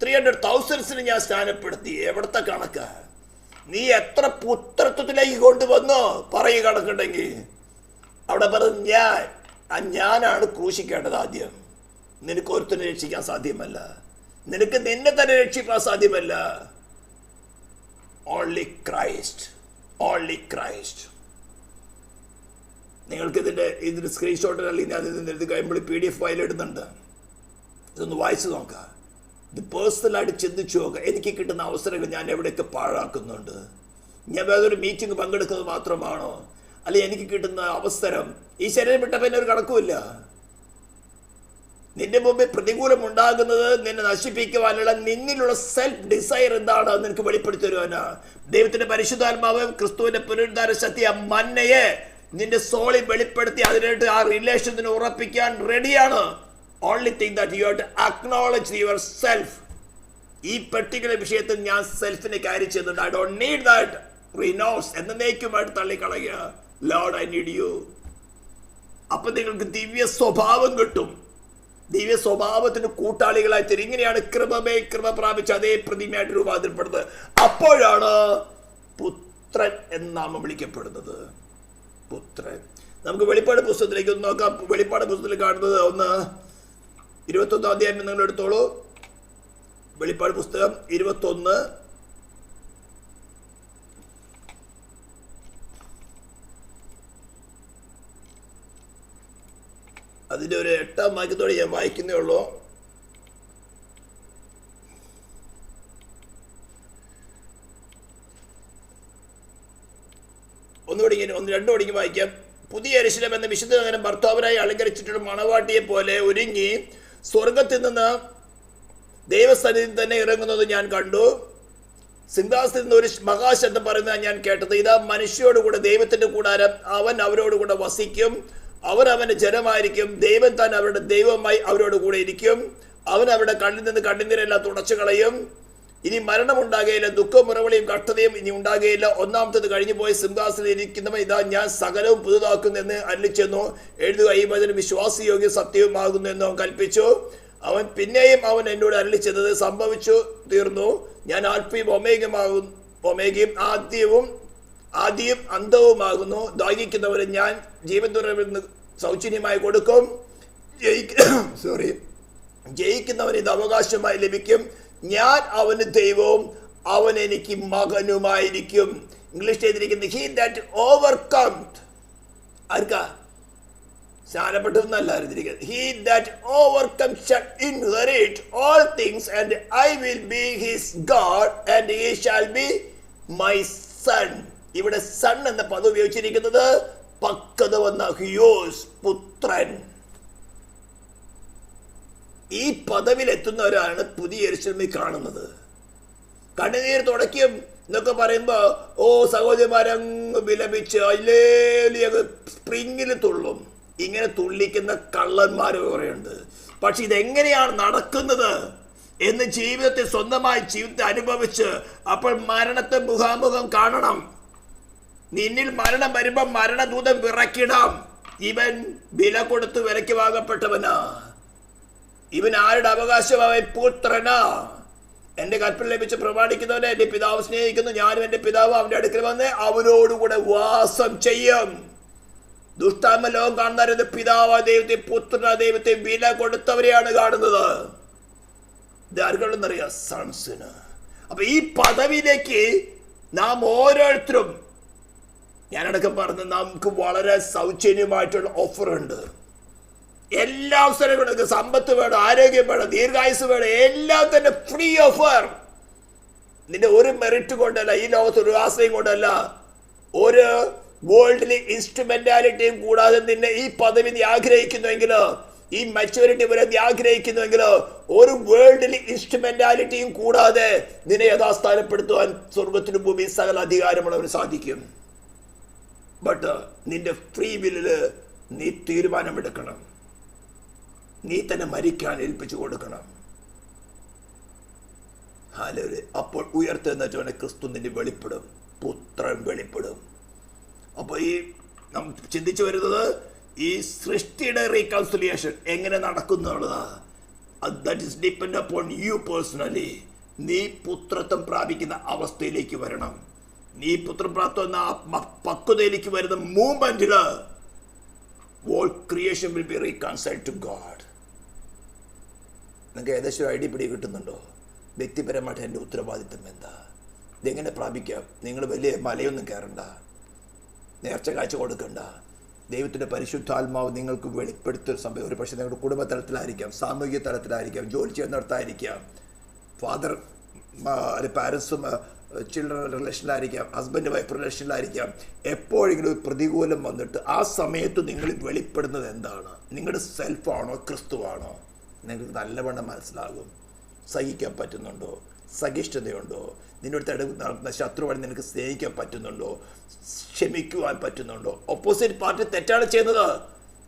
300,000 ഞാൻ സ്നാനപ്പെടുത്തി. എവിടത്തെ കണക്ക്? നീ എത്ര പുത്രത്വത്തിലേക്ക് കൊണ്ടുവന്നോ പറയ കണക്കുണ്ടെങ്കിൽ അവിടെ പറഞ്ഞ ഞാനാണ് ക്രൂശിക്കേണ്ടത് ആദ്യം. നിനക്ക് ഒരുത്തനെ രക്ഷിക്കാൻ സാധ്യമല്ല, നിനക്ക് നിന്നെ തന്നെ രക്ഷിക്കാൻ സാധ്യമല്ല. Only Christ. നിങ്ങൾക്ക് ഇതിന്റെ സ്ക്രീൻഷോട്ട് അല്ലെങ്കിൽ അതിൽ എഴുതി കഴിയുമ്പോൾ PDF ഫയൽ ഇടുന്നുണ്ട്. ഇതൊന്ന് വായിച്ചു നോക്കാം. ഇത് പേഴ്സണലായിട്ട് ചിന്തിച്ചു നോക്കുക. എനിക്ക് കിട്ടുന്ന അവസരങ്ങൾ ഞാൻ എവിടെയൊക്കെ പാഴാക്കുന്നുണ്ട്? ഞാൻ വേറൊരു മീറ്റിംഗ് പങ്കെടുക്കുന്നത് മാത്രമാണോ? അല്ലെങ്കിൽ എനിക്ക് കിട്ടുന്ന അവസരം ഈ ശരീരം വിട്ടപ്പോൾ ഒരു കണക്കുമില്ല. നിന്റെ മുമ്പിൽ പ്രതികൂലം ഉണ്ടാകുന്നത് നിന്നെ നശിപ്പിക്കുവാനുള്ള നിന്നിലുള്ള സെൽഫ് ഡിസയർ എന്താണ് നിനക്ക് വെളിപ്പെടുത്തി തരുവാനാ. ദൈവത്തിന്റെ പരിശുദ്ധാത്മാവ് ക്രിസ്തുവിന്റെ പുനരുദ്ധാര ശക്തി ആ മന്നയെ നിന്റെ സോളിൽ വെളിപ്പെടുത്തി അതിനായിട്ട് ആ റിലേഷൻ ഉറപ്പിക്കാൻ റെഡിയാണ്. Only thing that you have to acknowledge yourself. ഈ പെർട്ടിക്കുലർ വിഷയത്തിൽ ഞാൻ സെൽഫിനെ കാര്യം ചെയ്യുന്നുണ്ട്. I don't need that. Renounce എന്നേക്കുമായിട്ട് തള്ളിക്കളയുക. Lord, I need you. അപ്പൊ നിങ്ങൾക്ക് ദിവ്യ സ്വഭാവം കിട്ടും. ദിവ്യ സ്വഭാവത്തിന് കൂട്ടാളികളായി തീരും. ഇങ്ങനെയാണ് കൃപ പ്രാപിച്ച് അതേ പ്രതിമയായിട്ട് രൂപാന്തരപ്പെടുന്നത്. അപ്പോഴാണ് പുത്രൻ എന്ന് നാമം വിളിക്കപ്പെടുന്നത്. പുത്രൻ. നമുക്ക് വെളിപ്പാട് പുസ്തകത്തിലേക്ക് ഒന്ന് നോക്കാം. വെളിപ്പാട് പുസ്തകത്തിൽ കാണുന്നത് 21 അധ്യായം നിങ്ങൾ എടുത്തോളൂ. വെളിപ്പാട് പുസ്തകം 21 അതിന്റെ ഒരു 8-ാം വാക്യത്തോടെ ഞാൻ വായിക്കുന്നേ ഉള്ളൂ. രണ്ടു മണിക്ക് വായിക്കാം. പുതിയ യെരൂശലേം എന്ന വിശുദ്ധ നഗരം ഭർത്താവിനായി അലങ്കരിച്ചിട്ടുള്ള മണവാട്ടിയെ പോലെ ഒരുങ്ങി സ്വർഗത്തിൽ നിന്ന് ദൈവസന്നിധിയിൽ തന്നെ ഇറങ്ങുന്നത് ഞാൻ കണ്ടു. സിംഹാസനത്തിൽ നിന്ന് ഒരു മഹാശബ്ദം പറയുന്നത് ഞാൻ കേട്ടത്, ഇതാ മനുഷ്യരോടുകൂടെ ദൈവത്തിന്റെ കൂടാരം, അവൻ അവരോടുകൂടെ വസിക്കും, അവർ അവന്റെ ജനമായിരിക്കും, ദൈവം താൻ അവരുടെ ദൈവമായി അവരോട് കൂടെ ഇരിക്കും. അവൻ അവരുടെ കണ്ണിൽ നിന്ന് കണ്ണുനീരെല്ലാം തുടച്ചു കളയും. ഇനി മരണമുണ്ടാകുകയില്ല, ദുഃഖവും മുറവിളിയും കഷ്ടതയും ഇനി ഉണ്ടാകുകയില്ല. ഒന്നാമത്തേത് കഴിഞ്ഞു പോയി. സിംഹാസനത്തിൽ ഇരിക്കുന്നവൻ ഇതാ ഞാൻ സകലവും പുതുതാക്കുന്നു എന്ന് അരുളിച്ചെന്നു. എഴുതുക, ഈ വചനം വിശ്വാസയോഗ്യ സത്യവുമാകുന്നു എന്ന് അവൻ കൽപ്പിച്ചു. അവൻ പിന്നെയും അവൻ എന്നോട് അരുളിച്ചത് സംഭവിച്ചു തീർന്നു. ഞാൻ ആൽഫയും ഒമേഗയും ആദ്യവും അന്തവുമാകുന്നു. ദാഹിക്കുന്നവരെ ഞാൻ ജീവൻ തുറന്ന് സൗജന്യമായി കൊടുക്കും. ജയിക്കുന്നവന് ഇത് അവകാശമായി ലഭിക്കും. ഞാൻ അവന് ദൈവവും അവൻ എനിക്ക് മകനുമായിരിക്കും. ഇംഗ്ലീഷ് ചെയ്തിരിക്കുന്നത് ഹി ദാറ്റ് ഓവർകം. ആർക്കാ? സ്നാനപ്പെട്ടതെന്നല്ല അറിഞ്ഞിരിക്കുന്നത്. He that overcome shall inherit all things and I will be his God and he shall be my son. ഇവിടെ സൺ എന്ന പദം ഉപയോഗിച്ചിരിക്കുന്നത് പക്വത വന്ന ഹ്യൂസ്, പുത്രൻ. ഈ പദവിയിൽ എത്തുന്നവരാണ് പുതിയ യെരൂശലേമിൽ കാണുന്നത്. കണ്ണുനീർ തുടയ്ക്കും എന്നൊക്കെ പറയുമ്പോൾ സഹോദരിമാരങ്ങ് വിലപിച്ച് അല്ലേലിയങ്ങ് സ്പ്രിങ്ങിൽ തുള്ളും. ഇങ്ങനെ തുള്ളിക്കുന്ന കള്ളന്മാർ കുറേയുണ്ട്. പക്ഷെ ഇതെങ്ങനെയാണ് നടക്കുന്നത് എന്ന് ജീവിതത്തിൽ സ്വന്തമായി ജീവിതത്തെ അനുഭവിച്ച് അപ്പോൾ മരണത്തെ മുഖാമുഖം കാണണം. നിന്നിൽ മരണം വരുമ്പോൾ മരണദൂതൻ വിറക്കിടാം. ഇവൻ വില കൊടുത്ത് വിലയ്ക്ക് വാങ്ങപ്പെട്ടവനാ. ഇവൻ ആരുടെ അവകാശമായ പുത്രനാ. എന്റെ കൽപ്പന ലഭിച്ച് പ്രമാണിക്കുന്നവനെ എന്റെ പിതാവ് സ്നേഹിക്കുന്നു, ഞാനും എന്റെ പിതാവ് അവന്റെ അടുക്കൽ വന്ന് അവനോടുകൂടെ വാസം ചെയ്യും. ദുഷ്ടാത്മ ലോകം കാണുന്നത് പിതാവ് ദൈവത്തെ പുത്രന ദൈവത്തെ വില കൊടുത്തവരെയാണ് കാണുന്നത്. ഇത് ആർക്കുള്ളതെന്നറിയാം? സൺസിന്. അപ്പൊ ഈ പദവിയിലേക്ക് നാം ഓരോരുത്തരും, ഞാനടക്കം പറഞ്ഞ നമുക്ക് വളരെ സൗജന്യമായിട്ടുള്ള ഓഫർ ഉണ്ട്. എല്ലാ അവസരങ്ങളും, സമ്പത്ത് വേണം, ആരോഗ്യം വേണം, ദീർഘായുസ് വേണം, എല്ലാം തന്നെ ഫ്രീ ഓഫർ. നിന്റെ ഒരു മെറിറ്റ് കൊണ്ടല്ല, ഈ ലോകത്ത് ഒരു ആശ്രയം കൊണ്ടല്ല, ഒരു വേൾഡിലെ ഇൻസ്ട്രുമെന്റാലിറ്റിയും കൂടാതെ നിന്നെ ഈ പദവി നീ ആഗ്രഹിക്കുന്നുവെങ്കിൽ, ഈ മെച്യൂരിറ്റി വരെ നീ ആഗ്രഹിക്കുന്നുവെങ്കിൽ, ഒരു വേൾഡിലെ ഇൻസ്ട്രുമെന്റാലിറ്റിയും കൂടാതെ നിന്നെ യഥാസ്ഥാനപ്പെടുത്തുവാൻ സ്വർഗത്തിനും ഭൂമി സകല അധികാരമുള്ളവന് സാധിക്കും. ബട്ട് നിന്റെ ഫ്രീ വില്ലില് നീ തീരുമാനമെടുക്കണം. നീ തന്നെ മരിക്കാൻ ഏൽപ്പിച്ചു കൊടുക്കണം. അപ്പോൾ ഉയർത്തെഴുന്നേറ്റവനെ ക്രിസ്തു നിന്നെ വെളിപ്പെടും, പുത്രൻ വെളിപ്പെടും. അപ്പോൾ ഈ നാം ചിന്തിച്ചു വരുന്നത് ഈ സൃഷ്ടിയുടെ റീകൺസിലിയേഷൻ എങ്ങനെ നടക്കുന്നുള്ളതാ. That is depend upon you personally. നീ പുത്രത്വം പ്രാപിക്കുന്ന അവസ്ഥയിലേക്ക് വരണം. നീ പുത്രപ്രാപ്തം എന്ന പക്വതയിലേക്ക് വരുന്ന മൂവ്മെന്റില് all creation will be reconciled to God. നിങ്ങൾക്ക് ഏകദേശം ഐഡിയ പിടി കിട്ടുന്നുണ്ടോ? വ്യക്തിപരമായിട്ട് എൻ്റെ ഉത്തരവാദിത്വം എന്താ? ഇതെങ്ങനെ പ്രാപിക്കാം? നിങ്ങൾ വലിയ മലയൊന്നും കയറണ്ട, നേർച്ച കാഴ്ച കൊടുക്കണ്ട. ദൈവത്തിൻ്റെ പരിശുദ്ധാത്മാവ് നിങ്ങൾക്ക് വെളിപ്പെടുത്തിയ സംഭവം ഒരു പക്ഷേ നിങ്ങളുടെ കുടുംബ തലത്തിലായിരിക്കാം, സാമൂഹിക തലത്തിലായിരിക്കാം, ജോലി ചെയ്യുന്നിടത്തായിരിക്കാം, ഫാദർ പാരൻസും ചിൽഡ്രൻ റിലേഷനിലായിരിക്കാം, ഹസ്ബൻഡ് വൈഫ് റിലേഷനിലായിരിക്കാം. എപ്പോഴെങ്കിലും ഒരു പ്രതികൂലം വന്നിട്ട് ആ സമയത്ത് നിങ്ങൾ വെളിപ്പെടുന്നത് എന്താണ്? നിങ്ങളുടെ സെൽഫാണോ ക്രിസ്തുവാണോ? നിങ്ങൾക്ക് നല്ലവണ്ണം മനസ്സിലാകും. സഹിക്കാൻ പറ്റുന്നുണ്ടോ? സഹിഷ്ണുതയുണ്ടോ? നിന്നോട് നടക്കുന്ന ശത്രുവാണ് നിനക്ക് സ്നേഹിക്കാൻ പറ്റുന്നുണ്ടോ? ക്ഷമിക്കുവാൻ പറ്റുന്നുണ്ടോ? ഓപ്പോസിറ്റ് പാർട്ടി തെറ്റാണ് ചെയ്യുന്നത്,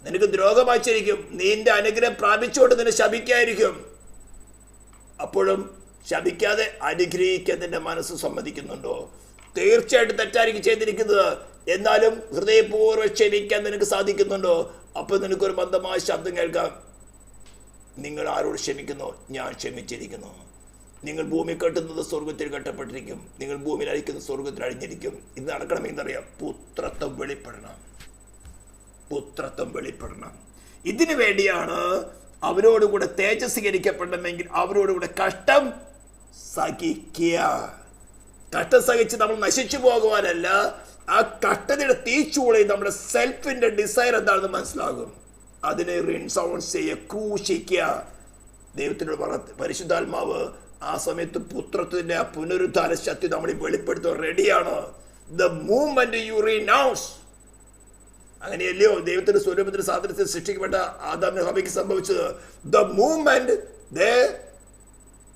നിനക്ക് ദ്രോഹമായിരിക്കും, നിന്റെ അനുഗ്രഹം പ്രാപിച്ചുകൊണ്ട് നിന്നെ ശപിക്കായിരിക്കും. അപ്പോഴും ശപിക്കാതെ അനുഗ്രഹിക്കാൻ നിന്റെ മനസ്സ് സമ്മതിക്കുന്നുണ്ടോ? തീർച്ചയായിട്ടും തെറ്റായിരിക്കും ചെയ്തിരിക്കുന്നത്, എന്നാലും ഹൃദയപൂർവ്വം ക്ഷമിക്കാൻ നിനക്ക് സാധിക്കുന്നുണ്ടോ? അപ്പൊ നിനക്കൊരു മന്ദമായ ശബ്ദം കേൾക്കാം, നിങ്ങൾ ആരോട് ക്ഷമിക്കുന്നു? ഞാൻ ക്ഷമിച്ചിരിക്കുന്നു. നിങ്ങൾ ഭൂമി കെട്ടുന്നത് സ്വർഗത്തിൽ കെട്ടപ്പെട്ടിരിക്കും, നിങ്ങൾ ഭൂമിയിൽ അഴിക്കുന്നത് സ്വർഗത്തിൽ അഴിഞ്ഞിരിക്കും. ഇത് നടക്കണമെന്നറിയാം, പുത്രത്വം വെളിപ്പെടണം. പുത്രത്വം വെളിപ്പെടണം. ഇതിനു വേണ്ടിയാണ് അവരോടുകൂടെ തേജസ്വീകരിക്കപ്പെടണമെങ്കിൽ അവരോടുകൂടെ കഷ്ടം സഹിക്കുക. കഷ്ടം സഹിച്ച് നമ്മൾ നശിച്ചു പോകുവാനല്ല, ആ കഷ്ടതയുടെ തീച്ചൂളി നമ്മുടെ സെൽഫിന്റെ ഡിസൈർ എന്താണെന്ന് മനസ്സിലാകും. അതിനെ റിൻസൗൺസ് ചെയ്യുക, ക്രൂശിക്കുക. ദൈവത്തിനോട് പരിശുദ്ധാത്മാവ് ആ സമയത്ത് പുത്രത്തിന്റെ ആ പുനരുദ്ധാന ശക്തി നമ്മൾ വെളിപ്പെടുത്താൻ റെഡിയാണ്. The movement you renounce. അങ്ങനെയല്ലയോ ദൈവത്തിന്റെ സ്വരൂപത്തിന്റെ സാധനത്തിൽ സൃഷ്ടിക്കപ്പെട്ട ആദാമിനും ഹവ്വയ്ക്ക് സംഭവിച്ചത്? The movement they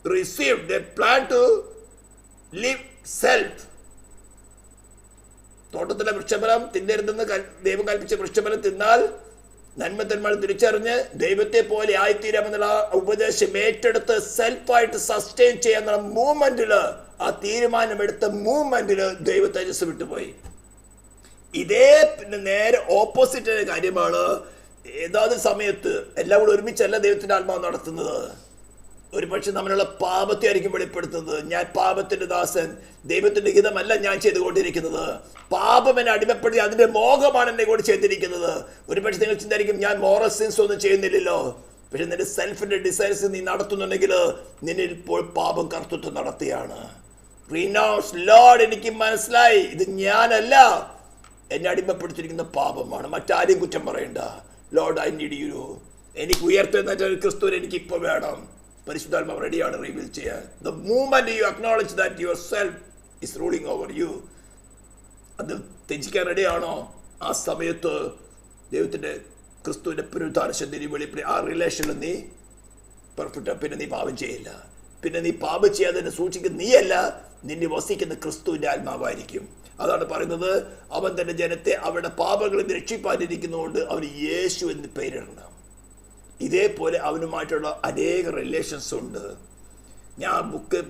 received, they plan to live self. തോട്ടത്തിലെ വൃക്ഷഫലം തിന്നരുതെന്ന് ദൈവം കൽപ്പിച്ച വൃക്ഷഫലം തിന്നാൽ നന്മത്തന്മാർ തിരിച്ചറിഞ്ഞ് ദൈവത്തെ പോലെ ആയിത്തീരാമെന്നുള്ള ഉപദേശം ഏറ്റെടുത്ത് സെൽഫായിട്ട് സസ്റ്റെയിൻ ചെയ്യാന്നുള്ള മൂവ്മെന്റില്, ആ തീരുമാനമെടുത്ത മൂവ്മെന്റില് ദൈവ തേജസ് വിട്ടുപോയി. ഇതേ പിന്നെ നേരെ ഓപ്പോസിറ്റ് കാര്യമാണ്. ഏതാനും സമയത്ത് എല്ലാം കൂടെ ഒരുമിച്ചല്ല ദൈവത്തിന്റെ ആത്മാവ് നടത്തുന്നത്. ഒരു പക്ഷെ നമ്മളുള്ള പാപത്തെ ആയിരിക്കും വെളിപ്പെടുത്തുന്നത്. ഞാൻ പാപത്തിന്റെ ദാസൻ, ദൈവത്തിന്റെ ഹിതമല്ല ഞാൻ ചെയ്തുകൊണ്ടിരിക്കുന്നത്. പാപം എന്നെ അടിമപ്പെടുത്തി അതിന്റെ മോഹമാണ് എന്നെ കൂടി ചെയ്തിരിക്കുന്നത്. ഒരു പക്ഷെ നിങ്ങൾ ചിന്തിക്കും ഞാൻ മോറൽ സിൻസ് ഒന്നും ചെയ്യുന്നില്ലല്ലോ. പക്ഷെ നിന്റെ സെൽഫിന്റെ ഡിസൈർസ് നീ നടത്തുന്നുണ്ടെങ്കിൽ നിന്നിൽ ഇപ്പോൾ പാപം കർത്തൃത്വം നടത്തിയാണ്. റീനൗൺസ് ലോർഡ്, എനിക്ക് മനസ്സിലായി ഇത് ഞാനല്ല, എന്നെ അടിമപ്പെടുത്തിയിരിക്കുന്ന പാപമാണ്, മറ്റാരെയും കുറ്റം പറയണ്ട. Lord I need U. എനിക്ക് ഉയർത്തെഴുന്നേറ്റ ക്രിസ്തുവിനെ എനിക്ക് ഇപ്പോൾ വേണം. പരിശുദ്ധാത്മാവ് റെഡിയാണ് റിവീൽ ചെയ്യാൻ. The movement you acknowledge that your self is ruling over you, അത് ത്യജിക്കാൻ റെഡിയാണോ? ആ സമയത്ത് ദൈവത്തിന്റെ ക്രിസ്തുവിന്റെ പുനരുദ്ധാന ശക്തി വെളിപ്പെടുത്തി ആ റിലേഷനിൽ നീ പെർഫെക്റ്റ്. പിന്നെ നീ പാപം ചെയ്യില്ല. പിന്നെ നീ പാപം ചെയ്യാതെ തന്നെ സൂക്ഷിക്കുന്ന നീയല്ല, നിന്നെ വസിക്കുന്ന ക്രിസ്തുവിൻ്റെ ആത്മാവായിരിക്കും. അതാണ് പറയുന്നത്, അവൻ തൻ്റെ ജനത്തെ അവരുടെ പാപങ്ങളിൽ നിന്ന് രക്ഷിപ്പാനിരിക്കുന്നതുകൊണ്ട് അവന് യേശു എന്ന് പേരിടണം. ഇതേപോലെ അവനുമായിട്ടുള്ള അനേക റിലേഷൻസ് ഉണ്ട്. ഞാൻ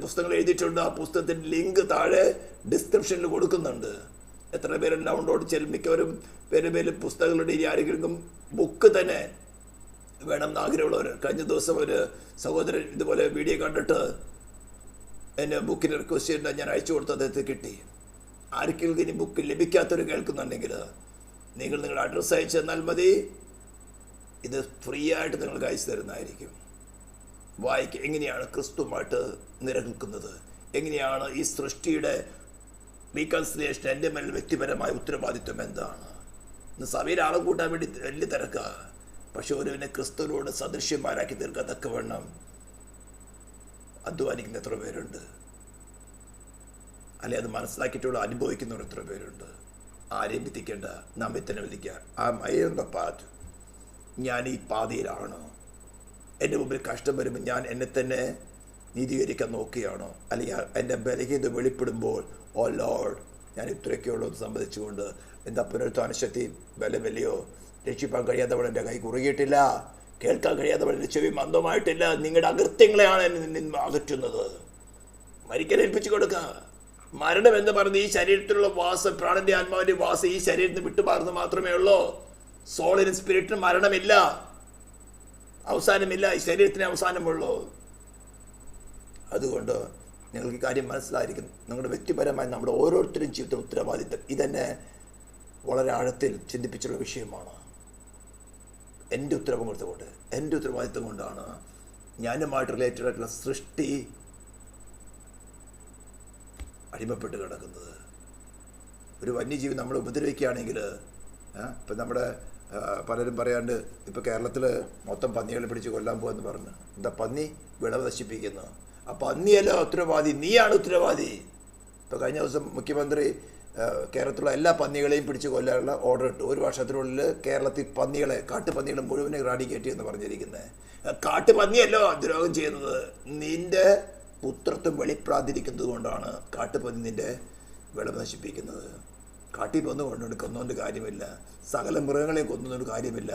പുസ്തകങ്ങൾ എഴുതിയിട്ടുണ്ട്. ആ പുസ്തകത്തിൻ്റെ ലിങ്ക് താഴെ ഡിസ്ക്രിപ്ഷനിൽ കൊടുക്കുന്നുണ്ട്. എത്ര പേര് ഡൗൺലോഡ് ചെയ്യും? മിക്കവരും പേര് പുസ്തകങ്ങളുടെ ഇനി ആരെങ്കിലും ബുക്ക് തന്നെ വേണമെന്ന് ആഗ്രഹമുള്ളവർ. കഴിഞ്ഞ ദിവസം ഒരു സഹോദരൻ ഇതുപോലെ വീഡിയോ കണ്ടിട്ട് എന്നെ ബുക്കിന് റിക്വസ്റ്റ് ചെയ്തിട്ട് ഞാൻ അയച്ചു കൊടുത്ത് അദ്ദേഹത്തെ കിട്ടി. ആർക്കെങ്കിലും ഇനി ബുക്ക് ലഭിക്കാത്തവർ കേൾക്കുന്നുണ്ടെങ്കിൽ നിങ്ങൾ നിങ്ങളുടെ അഡ്രസ്സ് അയച്ചു തന്നാൽ മതി. ഇത് ഫ്രീ ആയിട്ട് നിങ്ങൾക്ക് അയച്ചു തരുന്നതായിരിക്കും. വായിക്കുക, എങ്ങനെയാണ് ക്രിസ്തുവുമായിട്ട് നിലനിൽക്കുന്നത്, എങ്ങനെയാണ് ഈ സൃഷ്ടിയുടെ റീകൺസിലിയേഷൻ, എൻ്റെ മേൽ വ്യക്തിപരമായ ഉത്തരവാദിത്വം എന്താണ്. ഇന്ന് സഭയിൽ ആളെ കൂട്ടാൻ വേണ്ടി വലിയ തിരക്കാ. പക്ഷെ ഒരുവിനെ ക്രിസ്തുവിനോട് സദൃശ്യന്മാരാക്കി തീർക്കത്തക്ക വേണം അധ്വാനിക്കുന്ന എത്ര പേരുണ്ട്, അല്ലെ അത് മനസ്സിലാക്കിയിട്ടുള്ള അനുഭവിക്കുന്നവർ എത്ര പേരുണ്ട്. ആരെയും വിധിക്കേണ്ട, നമ്മെ തന്നെ വിധിക്കുക. ആ മൈ പാത്ത്, ഞാൻ ഈ പാതയിലാണോ? എൻ്റെ മുമ്പിൽ കഷ്ടം വരുമ്പോൾ ഞാൻ എന്നെ തന്നെ നീതീകരിക്കാൻ നോക്കുകയാണോ? അല്ലെങ്കിൽ എൻ്റെ ബലഹീനത വെളിപ്പെടുമ്പോൾ ഓ ലോർഡ് ഞാൻ ഇത്രയൊക്കെയുള്ളൂ എന്ന് സംബന്ധിച്ചുകൊണ്ട് എന്താ പുനരുത്ഥാന ശക്തി ബലമില്ലയോ? രക്ഷിപ്പാൻ കഴിയാത്തവൾ എൻ്റെ കൈ കുറുകിയിട്ടില്ല, കേൾക്കാൻ കഴിയാത്തവൾ എൻ്റെ ചെവി മന്ദമായിട്ടില്ല. നിങ്ങളുടെ അകൃത്യങ്ങളെയാണ് എന്നെ നിന്ന് അകറ്റുന്നത്. മരിക്കാൻ ഏൽപ്പിച്ചു കൊടുക്കുക. മരണം എന്ന് പറഞ്ഞ് ഈ ശരീരത്തിലുള്ള വാസം, പ്രാണന്റെ ആത്മാവിൻ്റെ വാസം ഈ ശരീരത്തിന് വിട്ടുമാറുന്നത് മാത്രമേ ഉള്ളൂ. സോളിനും സ്പിരിറ്റിനും മരണമില്ല, അവസാനമില്ല. ഈ ശരീരത്തിന് അവസാനമുള്ളൂ. അതുകൊണ്ട് നിങ്ങൾക്ക് കാര്യം മനസ്സിലായിരിക്കും. നിങ്ങളുടെ വ്യക്തിപരമായി നമ്മുടെ ഓരോരുത്തരും ജീവിതത്തിൽ ഉത്തരവാദിത്തം ഇതെന്നെ വളരെ ആഴത്തിൽ ചിന്തിപ്പിച്ചുള്ള വിഷയമാണ്. എൻ്റെ ഉത്തരവാദിത്തം കൊണ്ടാണ് ഞാനുമായിട്ട് റിലേറ്റഡ് ആയിട്ടുള്ള സൃഷ്ടി അടിമപ്പെട്ട് കിടക്കുന്നത്. ഒരു വന്യജീവി നമ്മൾ ഉപദ്രവിക്കുകയാണെങ്കിൽ, ഇപ്പം നമ്മുടെ പലരും പറയാണ്ട് ഇപ്പോൾ കേരളത്തിൽ മൊത്തം പന്നികളെ പിടിച്ച് കൊല്ലാൻ പോകുമെന്ന് പറഞ്ഞു. എന്താ പന്നി വിളവ് നശിപ്പിക്കുന്നു. ആ പന്നിയല്ല ഉത്തരവാദി, നീയാണ് ഉത്തരവാദി. ഇപ്പോൾ കഴിഞ്ഞ ദിവസം മുഖ്യമന്ത്രി കേരളത്തിലുള്ള എല്ലാ പന്നികളെയും പിടിച്ച് കൊല്ലാനുള്ള ഓർഡർ ഇട്ടു. 1 വർഷത്തിനുള്ളിൽ കേരളത്തിൽ പന്നികളെ, കാട്ടുപന്നികളെ മുഴുവനെ റാഡിക്കേറ്റ് എന്ന് പറഞ്ഞിരിക്കുന്നത്. കാട്ടുപന്നിയല്ലോ ദ്രോഹം ചെയ്യുന്നത്, നിന്റെ പുത്രത്വം വെളിപ്പെടാതിരിക്കുന്നത് കൊണ്ടാണ് കാട്ടുപന്നി നിന്റെ വിളവ് നശിപ്പിക്കുന്നത്. കാട്ടിൽ കൊന്നുകൊണ്ട് കൊന്നുകൊണ്ട് കാര്യമില്ല, സകല മൃഗങ്ങളെയും കൊന്നുകൊണ്ട് കാര്യമില്ല.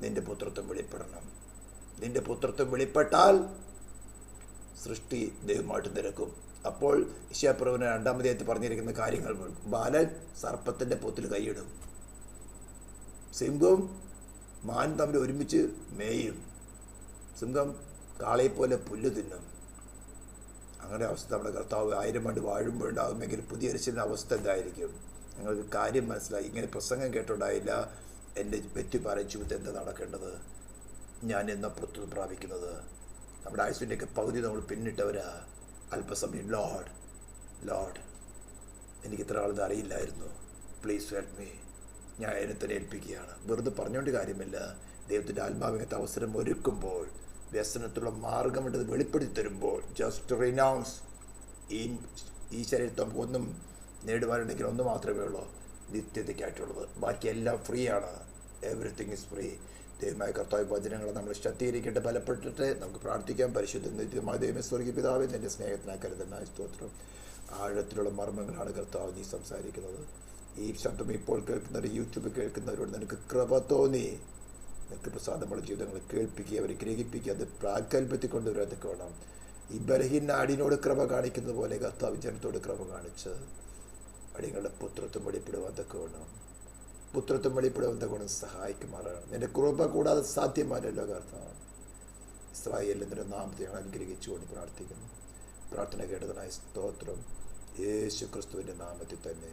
നിന്റെ പുത്രത്വം വെളിപ്പെടണം. നിന്റെ പുത്രത്വം വെളിപ്പെട്ടാൽ സൃഷ്ടി ദൈവമായിട്ട് നിരക്കും. അപ്പോൾ യശയ്യാപ്രവചനം 2-ാം അധ്യായത്തിൽ പറഞ്ഞിരിക്കുന്ന കാര്യങ്ങൾ, ബാലൻ സർപ്പത്തിൻ്റെ പൊത്തിൽ കൈയിടും, സിംഹവും മാൻ തമ്മിൽ ഒരുമിച്ച് മേയും, സിംഹം കാളയെപ്പോലെ പുല്ല് തിന്നും. അങ്ങനെ അവസ്ഥ നമ്മുടെ കർത്താവ് 1000 ആണ്ട് വാഴുമ്പോഴുണ്ടാകുമെങ്കിൽ പുതിയ അവസ്ഥ എന്തായിരിക്കും? ഞങ്ങൾക്ക് കാര്യം മനസ്സിലായി. ഇങ്ങനെ പ്രസംഗം കേട്ടുണ്ടായില്ല. എൻ്റെ വ്യക്തിപരമായ ജീവിതത്തിൽ എന്താ നടക്കേണ്ടത്? ഞാൻ എന്നാ പുറത്തു പ്രാപിക്കുന്നത്? നമ്മുടെ ആയുസിൻ്റെയൊക്കെ പകുതി നമ്മൾ പിന്നിട്ടവരാ. അല്പസമയം ലോർഡ് എനിക്ക് ഇത്ര ആളത് അറിയില്ലായിരുന്നു, പ്ലീസ് ഹെൽപ്പ് മീ. ഞാൻ എന്നെ തന്നെ ഏൽപ്പിക്കുകയാണ്. വെറുതെ പറഞ്ഞുകൊണ്ട് കാര്യമില്ല. ദൈവത്തിൻ്റെ ആത്മാവിനത്തെ അവസരം ഒരുക്കുമ്പോൾ, വ്യസനത്തിലുള്ള മാർഗമുണ്ടത് വെളിപ്പെടുത്തി തരുമ്പോൾ, ജസ്റ്റ് റിനൗൺസ്. ഈ ശരീരത്തിൽ നമുക്കൊന്നും നേടുവാനുണ്ടെങ്കിൽ ഒന്ന് മാത്രമേ ഉള്ളൂ, നിത്യതയ്ക്കായിട്ടുള്ളത്. ബാക്കിയെല്ലാം ഫ്രീ ആണ്. Everything is free. ദൈവമായ കർത്താവ് വചനങ്ങളെ നമ്മൾ ശക്തീകരിക്കട്ടെ, ബലപ്പെട്ടിട്ട് നമുക്ക് പ്രാർത്ഥിക്കാം. പരിശുദ്ധ നിത്യമായ ദൈവമേ, സ്വർഗീയ പിതാവേ, നിൻ്റെ സ്നേഹത്തിനായി കരുതനായ സ്തോത്രം. ആഴത്തിലുള്ള മർമ്മങ്ങളാണ് കർത്താവ് നീ സംസാരിക്കുന്നത്. ഈ ശബ്ദം ഇപ്പോൾ കേൾക്കുന്നവർ, യൂട്യൂബിൽ കേൾക്കുന്നവരോട് നിനക്ക് കൃപ തോന്നി, നിനക്ക് പ്രസാദമുള്ള ജീവിതങ്ങളെ കേൾപ്പിക്കുക, അവരെ ഗ്രഹിപ്പിക്കുക, അത് പ്രാഗൽഭ്യത്തിൽ കൊണ്ടുവരാതൊക്കെ വേണം. ഈ ബലഹീന അടിനോട് കൃപ കാണിക്കുന്നത് പോലെ കർത്താവ് ജനത്തോട് കൃപ കാണിച്ച് അടികളുടെ പുത്രത്വം വെളിപ്പെടുവാതൊക്കെ വേണം. പുത്രത്വം വെളിപ്പെടുവാൻ ഗുണം സഹായിക്കുമാറാണ്. നിന്റെ കൃപ കൂടാതെ സാധ്യമായല്ലോ കർത്താവ്. ഇസ്രായേലിൽ നിന്റെ നാമത്തെ ഞങ്ങൾ അനുഗ്രഹിച്ചുകൊണ്ട് പ്രാർത്ഥിക്കുന്നു. പ്രാർത്ഥന കേട്ടതിനായി സ്തോത്രം. യേശു ക്രിസ്തുവിൻ്റെ നാമത്തിൽ തന്നെ.